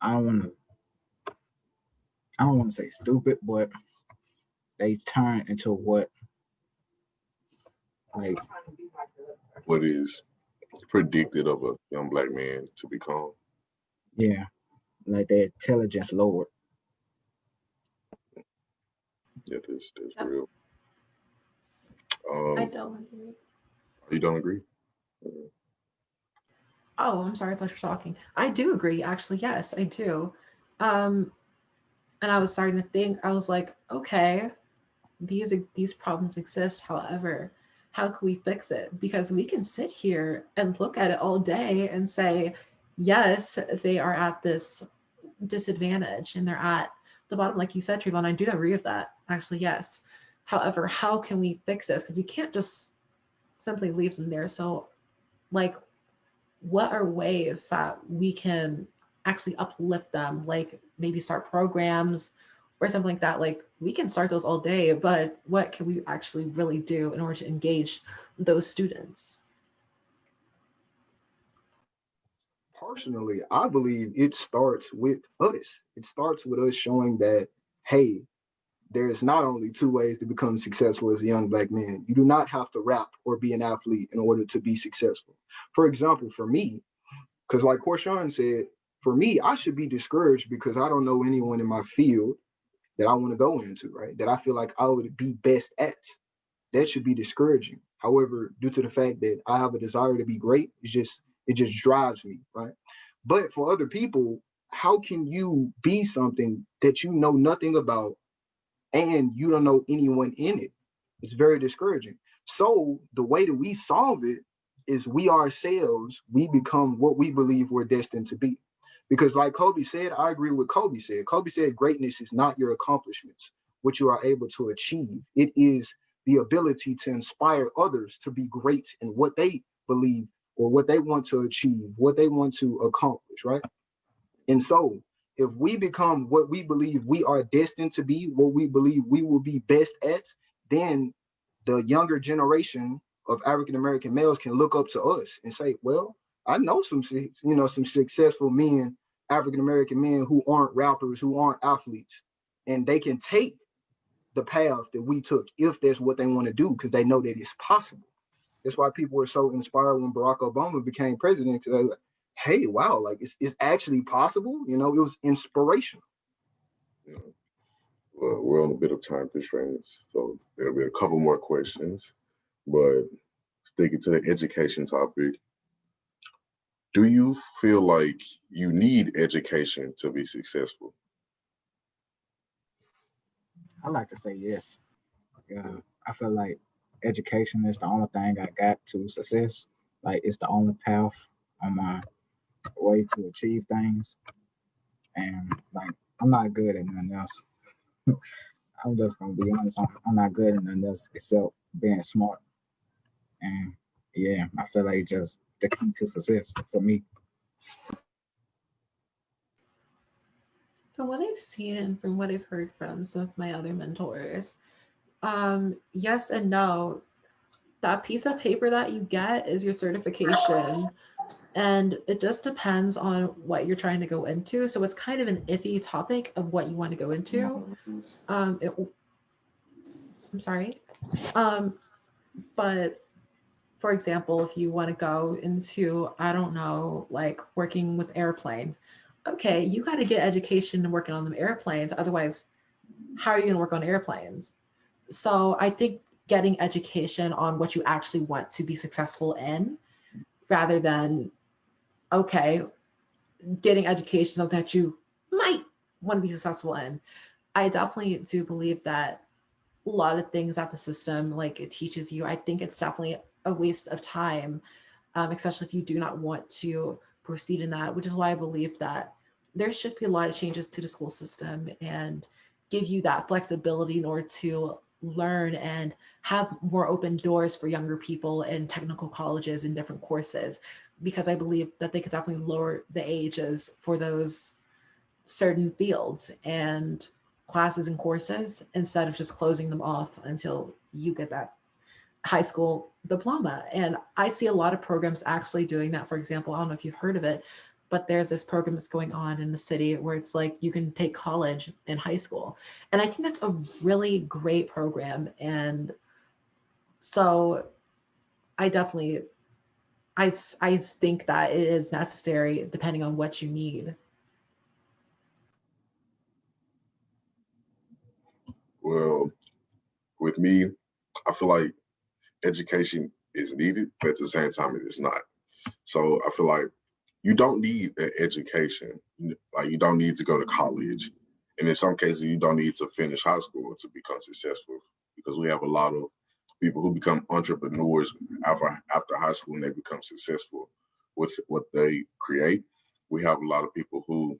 Speaker 5: I don't want to. I don't want to say stupid, but they turn into what, like,
Speaker 2: What is predicted of a young Black man to become?
Speaker 5: yeah, like their intelligence lowered.
Speaker 2: Yeah, that's
Speaker 1: Yep.
Speaker 2: real.
Speaker 1: I don't agree.
Speaker 2: You don't agree?
Speaker 1: Oh, I'm sorry, I thought you were talking. I do agree, actually. Yes, I do. Um, and I was starting to think, I was like, okay, these problems exist. However, how can we fix it? Because we can sit here and look at it all day and say, yes, they are at this disadvantage and they're at the bottom, like you said, Trayvon. I do agree with that. Actually, yes. However, how can we fix this? Because we can't just simply leave them there. So, like, what are ways that we can actually uplift them? Like maybe start programs or something like that. Like we can start those all day, but what can we actually really do in order to engage those students?
Speaker 4: Personally, I believe it starts with us. It starts with us showing that, hey, there's not only two ways to become successful as a young black man. You do not have to rap or be an athlete in order to be successful. For example, for me, because like Corshawn said, for me, I should be discouraged because I don't know anyone in my field that I want to go into, right? That I feel like I would be best at. That should be discouraging. However, due to the fact that I have a desire to be great, it just drives me, right? But for other people, how can you be something that you know nothing about and you don't know anyone in it? It's very discouraging. So the way that we solve it is we ourselves, we become what we believe we're destined to be. Because like Kobe said, I agree with Kobe said. Kobe said greatness is not your accomplishments, what you are able to achieve. It is the ability to inspire others to be great in what they believe or what they want to achieve, what they want to accomplish, right? And so, if we become what we believe we are destined to be, what we believe we will be best at, then the younger generation of African American males can look up to us and say, "Well, I know some successful men, African American men who aren't rappers, who aren't athletes, and they can take the path that we took if that's what they want to do because they know that it's possible." That's why people were so inspired when Barack Obama became president because they were like, hey, wow, like it's actually possible. You know, it was inspirational.
Speaker 2: You know, well, we're on a bit of time constraints, so there'll be a couple more questions. But sticking to the education topic, do you feel like you need education to be successful?
Speaker 5: I like to say yes. I feel like education is the only thing I got to success. Like it's the only path on my way to achieve things. And like I'm not good at nothing else. I'm just gonna be honest. I'm not good at nothing else except being smart. And yeah, I feel like just the key to success for me.
Speaker 1: From what I've seen and from what I've heard from some of my other mentors, yes and no. That piece of paper that you get is your certification, and it just depends on what you're trying to go into. So it's kind of an iffy topic of what you want to go into. Um, it, I'm sorry. Um, but for example, if you want to go into, I don't know, like working with airplanes, okay, you got to get education and working on them airplanes. Otherwise, how are you going to work on airplanes? So I think getting education on what you actually want to be successful in rather than, okay, getting education, something that you might want to be successful in. I definitely do believe that a lot of things that the system like it teaches you, I think it's definitely a waste of time, especially if you do not want to proceed in that, which is why I believe that there should be a lot of changes to the school system and give you that flexibility in order to learn and have more open doors for younger people in technical colleges and different courses, because I believe that they could definitely lower the ages for those certain fields and classes and courses instead of just closing them off until you get that high school diploma. And I see a lot of programs actually doing that. For example, I don't know if you've heard of it, but there's this program that's going on in the city where it's like you can take college in high school. And I think that's a really great program. And so I definitely, I think that it is necessary depending on what you need.
Speaker 2: Well, with me, I feel like education is needed, but at the same time, it is not. So I feel like you don't need an education. Like you don't need to go to college. And in some cases, you don't need to finish high school to become successful because we have a lot of people who become entrepreneurs after high school and they become successful with what they create. We have a lot of people who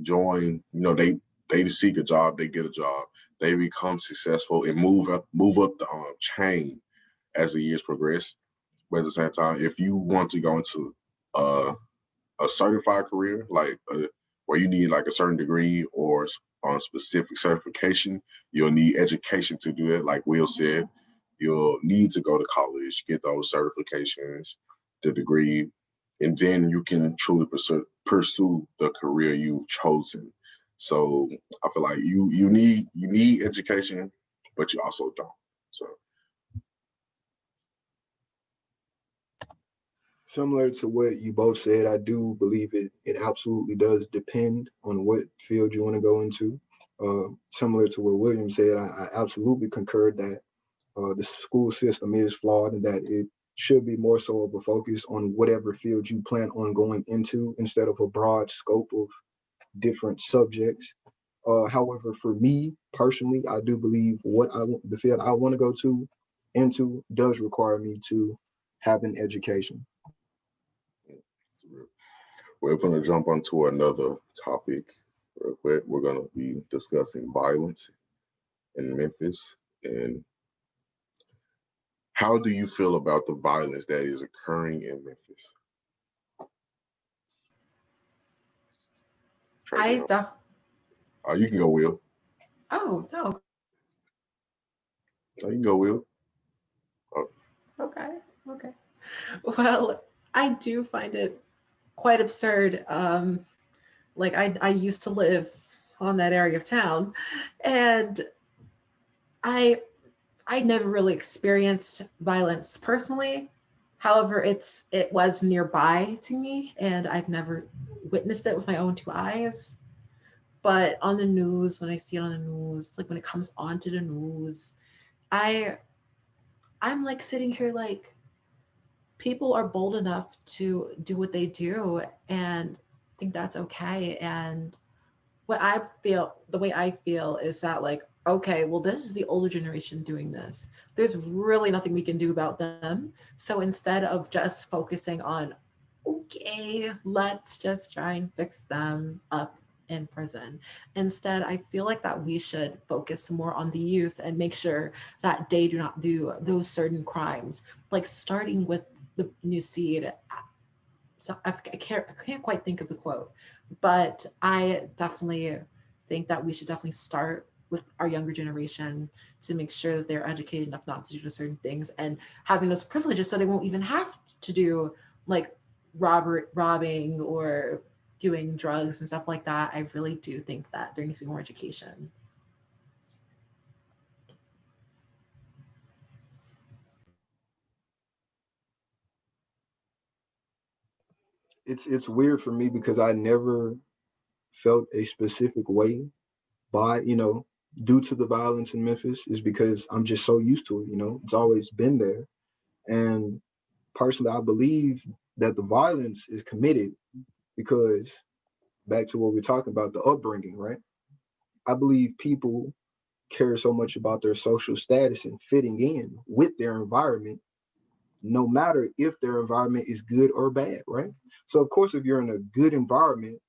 Speaker 2: join, they seek a job, they get a job, they become successful and move up the chain as the years progress. But at the same time, if you want to go into uh, a certified career, where you need like a certain degree or on specific certification, you'll need education to do it. Like Will said, you'll need to go to college, get those certifications, the degree, and then you can truly pursue the career you've chosen. So I feel like you need education, but you also don't. So
Speaker 4: Similar to what you both said, I do believe it absolutely does depend on what field you want to go into. Similar to what William said, I absolutely concur that the school system is flawed and that it should be more so of a focus on whatever field you plan on going into instead of a broad scope of different subjects. However, for me personally, I do believe the field I want to go to into does require me to have an education.
Speaker 2: we're going to jump onto another topic real quick. We're going to be discussing violence in Memphis. And how do you feel about the violence that is occurring in Memphis?
Speaker 1: I
Speaker 2: Travion.
Speaker 1: def
Speaker 2: You can go, Will.
Speaker 1: oh no,
Speaker 2: You can go, Will. Oh,
Speaker 1: okay, okay. Well, I do find it quite absurd. Like I used to live on that area of town, and I I never really experienced violence personally. However, it was nearby to me, and I've never witnessed it with my own two eyes. But on the news, when I see it on the news, like when it comes onto the news, I I'm like sitting here like people are bold enough to do what they do and think that's okay. And the way I feel is that like, okay, well, this is the older generation doing this. There's really nothing we can do about them. So instead of just focusing on, okay, let's just try and fix them up in prison. Instead, I feel like that we should focus more on the youth and make sure that they do not do those certain crimes, like starting with the new seed. So I can't quite think of the quote, but I definitely think that we should definitely start with our younger generation to make sure that they're educated enough not to do certain things and having those privileges so they won't even have to do like robbing or doing drugs and stuff like that. I really do think that there needs to be more education.
Speaker 4: It's weird for me because I never felt a specific way by, due to the violence in Memphis is because I'm just so used to it, it's always been there. And personally, I believe that the violence is committed because back to what we're talking about, the upbringing, right? I believe people care so much about their social status and fitting in with their environment, no matter if their environment is good or bad, right? So, of course, if you're in a good environment,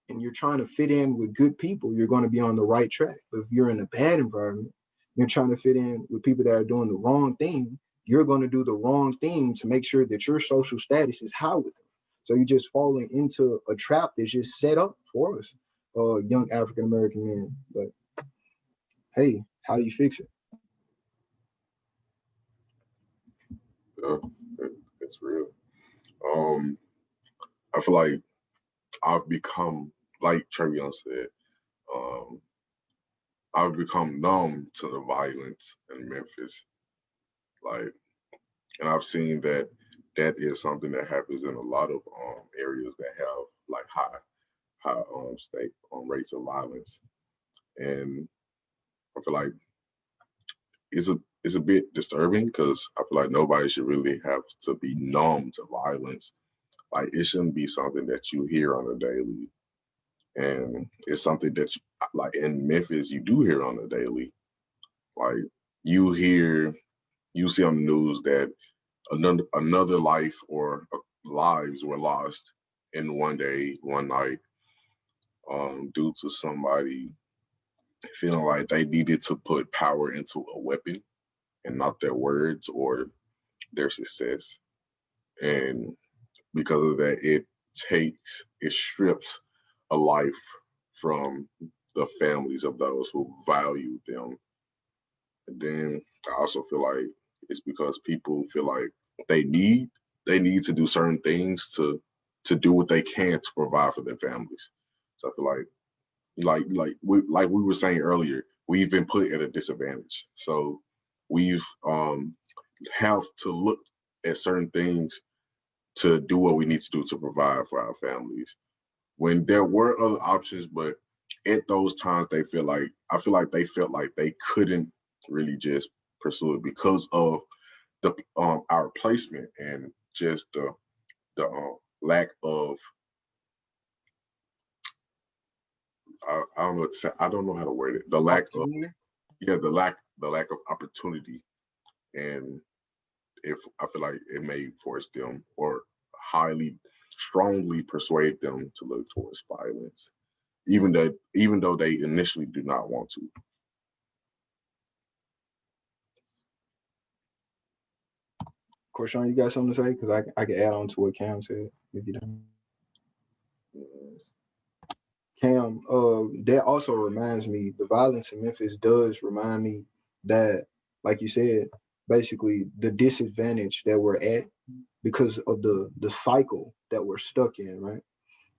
Speaker 4: and you're trying to fit in with good people, you're going to be on the right track. But if you're in a bad environment, you're trying to fit in with people that are doing the wrong thing, you're going to do the wrong thing to make sure that your social status is high with them. So you're just falling into a trap that's just set up for us, young African American men. But hey, how do you fix it?
Speaker 2: uh, it's real. Um, I feel like I've become, like Travion said, um, I've become numb to the violence in Memphis. Like, and I've seen that that is something that happens in a lot of areas that have like high state rates of violence. And I feel like it's a bit disturbing because I feel like nobody should really have to be numb to violence. Like it shouldn't be something that you hear on a daily, and it's something that you, like in Memphis you do hear on a daily. Like you see on the news that another life or lives were lost in one day, one night, due to somebody feeling like they needed to put power into a weapon and not their words or their success. And because of that, it strips a life from the families of those who value them. And then I also feel like it's because people feel like they need to do certain things to do what they can to provide for their families. So I feel like we were saying earlier, we've been put at a disadvantage. So we've have to look at certain things to do what we need to do to provide for our families. When there were other options, but at those times I feel like they felt like they couldn't really just pursue it because of the our placement and just the lack of I don't know what to say. I don't know how to word it. The lack of the lack of opportunity, and if I feel like it may force them or strongly persuade them to look towards violence, even though they initially do not want to.
Speaker 4: Korshawn, you got something to say? Because I can add on to what Cam said if you don't. Cam, that also reminds me, the violence in Memphis does remind me that, like you said, basically the disadvantage that we're at because of the cycle that we're stuck in, right?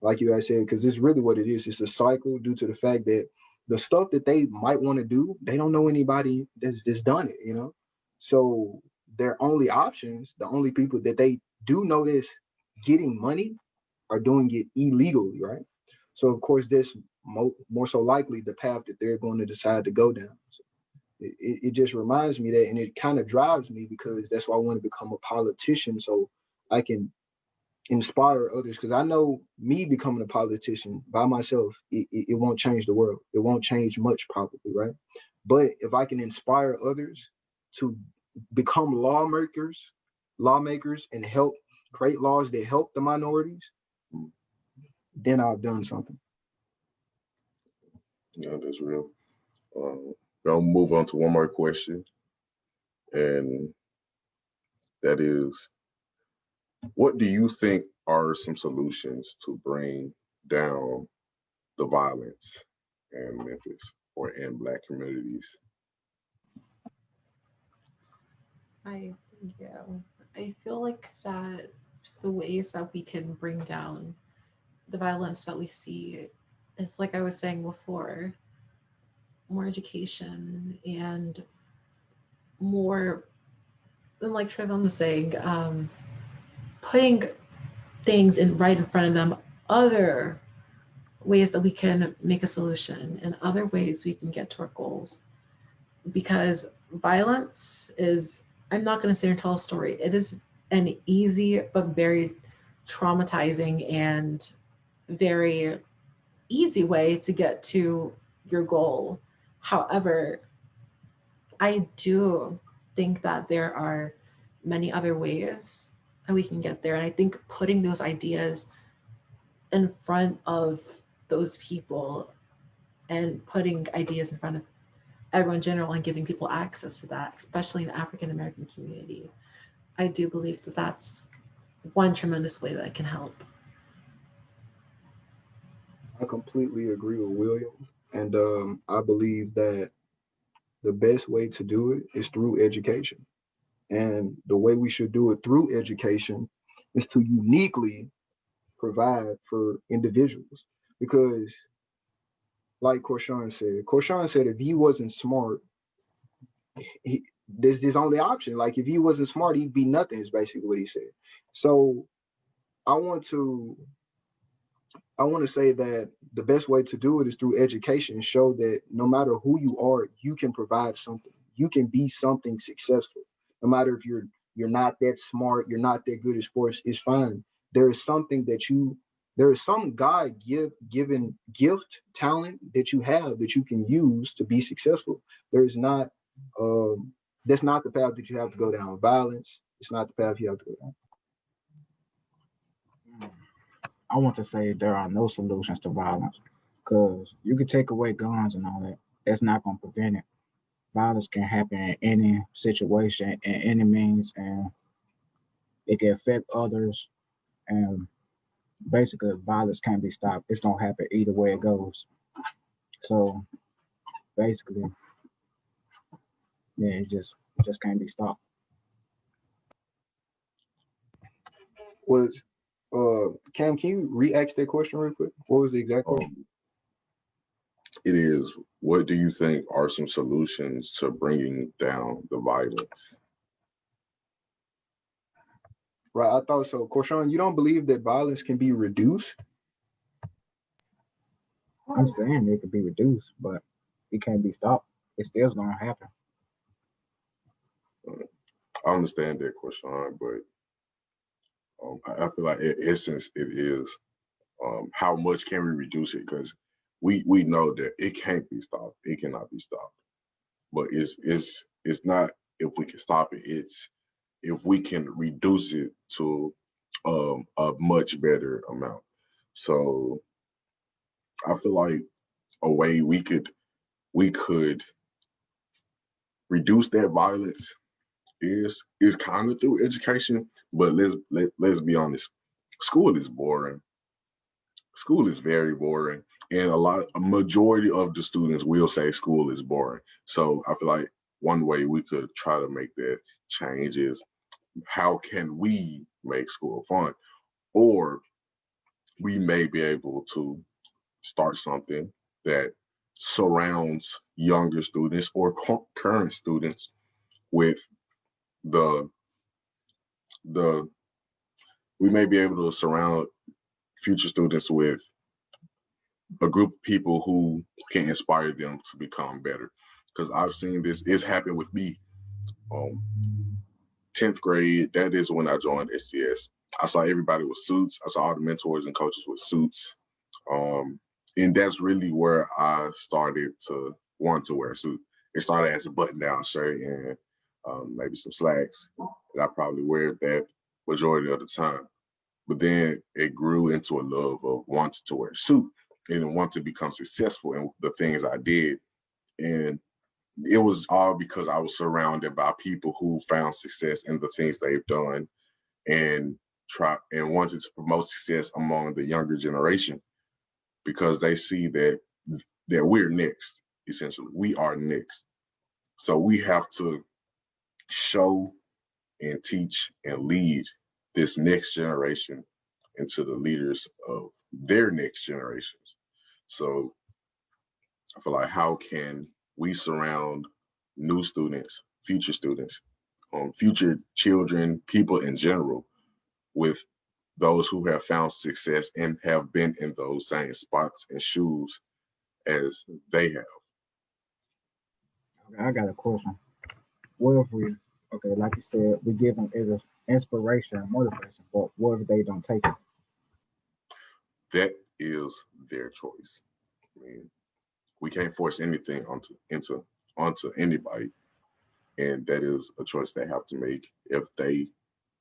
Speaker 4: Like you guys said, because it's really what it is. It's a cycle due to the fact that the stuff that they might want to do, they don't know anybody that's done it, you know? So their only options, the only people that they do notice getting money are doing it illegally, right? So of course, this more so likely the path that they're going to decide to go down. So it just reminds me that, and it kind of drives me because that's why I want to become a politician so I can inspire others. Because I know me becoming a politician by myself, it won't change the world. It won't change much probably, right? But if I can inspire others to become lawmakers and help create laws that help the minorities, then I've done something.
Speaker 2: Yeah, that's real. I'll move on to one more question, and that is, what do you think are some solutions to bring down the violence in Memphis or in Black communities?
Speaker 1: I feel like that the ways that we can bring down the violence that we see is, like I was saying before, more education and more, and like Trevon was saying, putting things right in front of them, other ways that we can make a solution and other ways we can get to our goals. Because violence is, I'm not going to sit here and tell a story. It is an easy but very traumatizing and very easy way to get to your goal. However, I do think that there are many other ways that we can get there. And I think putting those ideas in front of those people and putting ideas in front of everyone in general and giving people access to that, especially in the African American community, I do believe that that's one tremendous way that it can help.
Speaker 4: I completely agree with William. And I believe that the best way to do it is through education. And the way we should do it through education is to uniquely provide for individuals. Because, like Korshawn said if he wasn't smart, there's this only option. Like if he wasn't smart, he'd be nothing, is basically what he said. So I want to I want to say that the best way to do it is through education. Show that no matter who you are, you can provide something. You can be something successful. No matter if you're not that smart, you're not that good at sports, it's fine. There is something that there is some given gift, talent that you have that you can use to be successful. There is not that's not the path that you have to go down. Violence, it's not the path you have to go down.
Speaker 5: I want to say there are no solutions to violence because you can take away guns and all that. That's not going to prevent it. Violence can happen in any situation, in any means, and it can affect others. And basically, violence can't be stopped. It's going to happen either way it goes. So basically, yeah, it just can't be stopped.
Speaker 4: Was Cam, can you re-ask that question real quick? What was the exact question?
Speaker 2: It is, what do you think are some solutions to bringing down the violence?
Speaker 4: Right, I thought so. Korshawn, you don't believe that violence can be reduced?
Speaker 5: I'm saying it could be reduced, but it can't be stopped. It's still going to happen.
Speaker 2: I understand that, Korshawn, but I feel like in essence it is how much can we reduce it? Because we know that it can't be stopped. It cannot be stopped. But it's not if we can stop it. It's if we can reduce it to a much better amount. So I feel like a way we could reduce that violence is kind of through education. But let's be honest, school is boring. School is very boring, and a majority of the students will say school is boring. So I feel like one way we could try to make that change is how can we make school fun, or we may be able to start something that surrounds younger students or current students with the the we may be able to surround future students with a group of people who can inspire them to become better. Because I've seen this, it's happened with me. 10th grade, that is when I joined STS. I saw everybody with suits. I saw all the mentors and coaches with suits. And that's really where I started to want to wear a suit. It started as a button-down shirt and maybe some slacks. And I probably wear that majority of the time. But then it grew into a love of wanting to wear a suit and want to become successful in the things I did. And it was all because I was surrounded by people who found success in the things they've done and wanted to promote success among the younger generation because they see that we're next, essentially. We are next. So we have to show and teach and lead this next generation into the leaders of their next generations. So I feel like how can we surround new students, future students, future children, people in general, with those who have found success and have been in those same spots and shoes as they have.
Speaker 5: Okay, I got a question. What if we, okay, like you said, we give them inspiration and motivation, but what if they don't take it?
Speaker 2: That is their choice. I mean, we can't force anything onto anybody, and that is a choice they have to make. If they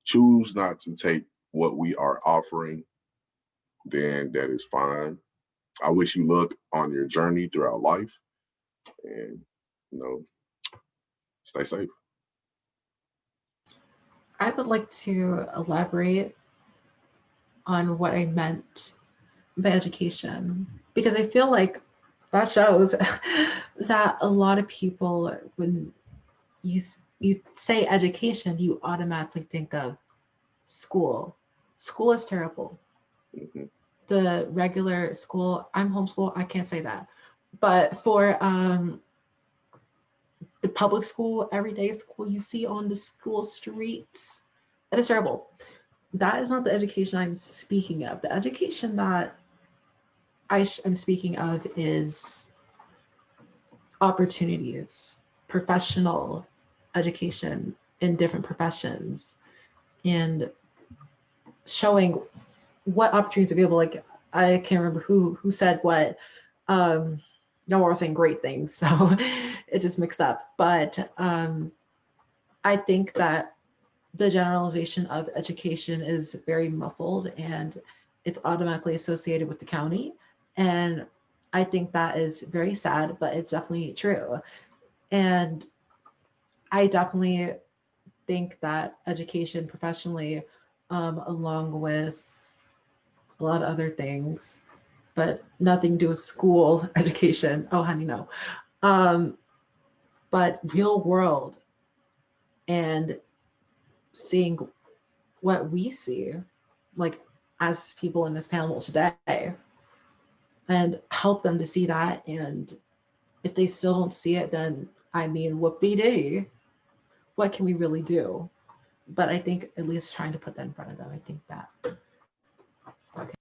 Speaker 2: choose not to take what we are offering, then that is fine. I wish you luck on your journey throughout life, and stay safe.
Speaker 1: I would like to elaborate on what I meant by education because I feel like that shows that a lot of people, when you say education, you automatically think of school. School is terrible.
Speaker 2: Mm-hmm.
Speaker 1: The regular school, I'm homeschooled, I can't say that. But for the public school, everyday school you see on the school streets, that is terrible. That is not the education I'm speaking of. The education that am speaking of is opportunities, professional education in different professions, and showing what opportunities are available. Like, I can't remember who said what. Y'all were saying great things, so it just mixed up. But I think that the generalization of education is very muffled and it's automatically associated with the county. And I think that is very sad, but it's definitely true. And I definitely think that education professionally, along with a lot of other things, but nothing to do with school education. Oh, honey, no. But real world and seeing what we see, like as people in this panel today, and help them to see that. And if they still don't see it, then I mean, whoop-de-doo. What can we really do? But I think at least trying to put that in front of them, I think that. Okay.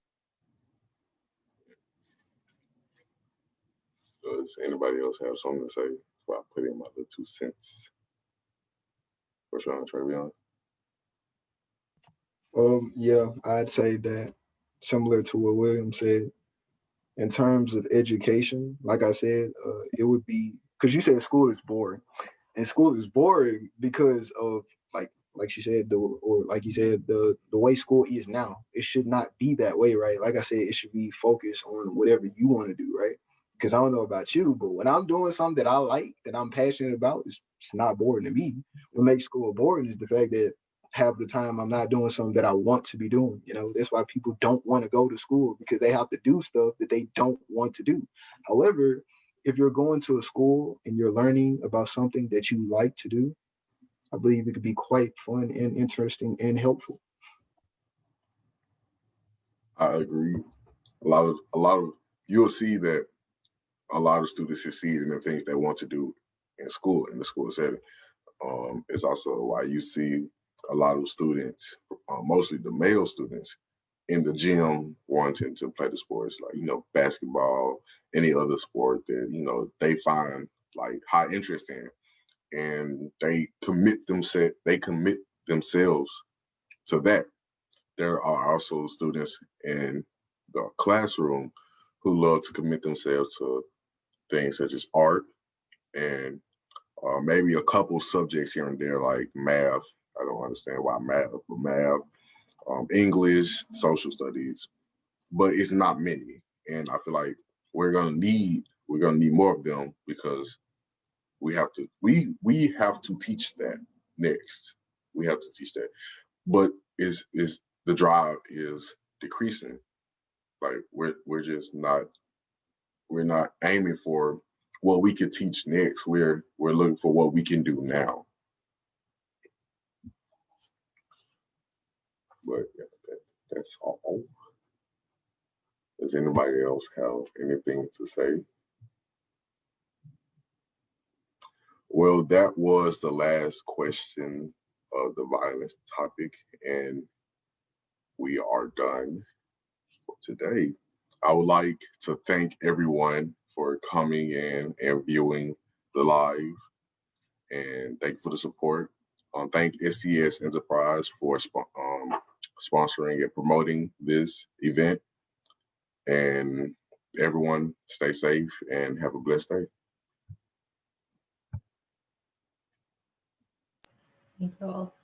Speaker 2: Does anybody else have something to say before I put in my little 2 cents? What's wrong, Travion?
Speaker 4: Yeah, I'd say that similar to what William said, in terms of education, like I said, it would be because you said school is boring, and school is boring because of like she said, or like you said, the way school is now. It should not be that way, right? Like I said, it should be focused on whatever you want to do, right? Because I don't know about you, but when I'm doing something that I like, that I'm passionate about, it's not boring to me. What makes school boring is the fact that half the time I'm not doing something that I want to be doing. You know, that's why people don't want to go to school, because they have to do stuff that they don't want to do. However, if you're going to a school and you're learning about something that you like to do, I believe it could be quite fun and interesting and helpful.
Speaker 2: I agree. A lot of you'll see that a lot of students succeed in the things they want to do in school, in the school setting. It's also why you see a lot of students, mostly the male students, in the gym wanting to play the sports, like, basketball, any other sport that, they find like high interest in. And they commit themselves to that. There are also students in the classroom who love to commit themselves to things such as art and maybe a couple subjects here and there, like math. I don't understand why math, but math, English, social studies, but it's not many. And I feel like we're gonna need more of them, because we have to teach that next. We have to teach that. But is the drive is decreasing. Like we're not aiming for what we could teach next. We're looking for what we can do now. But yeah, that's all. Does anybody else have anything to say? Well, that was the last question of the violence topic, and we are done for today. I would like to thank everyone for coming in and viewing the live, and thank you for the support. Thank STS Enterprise for sponsoring and promoting this event. And everyone, stay safe and have a blessed day.
Speaker 1: Thank you all.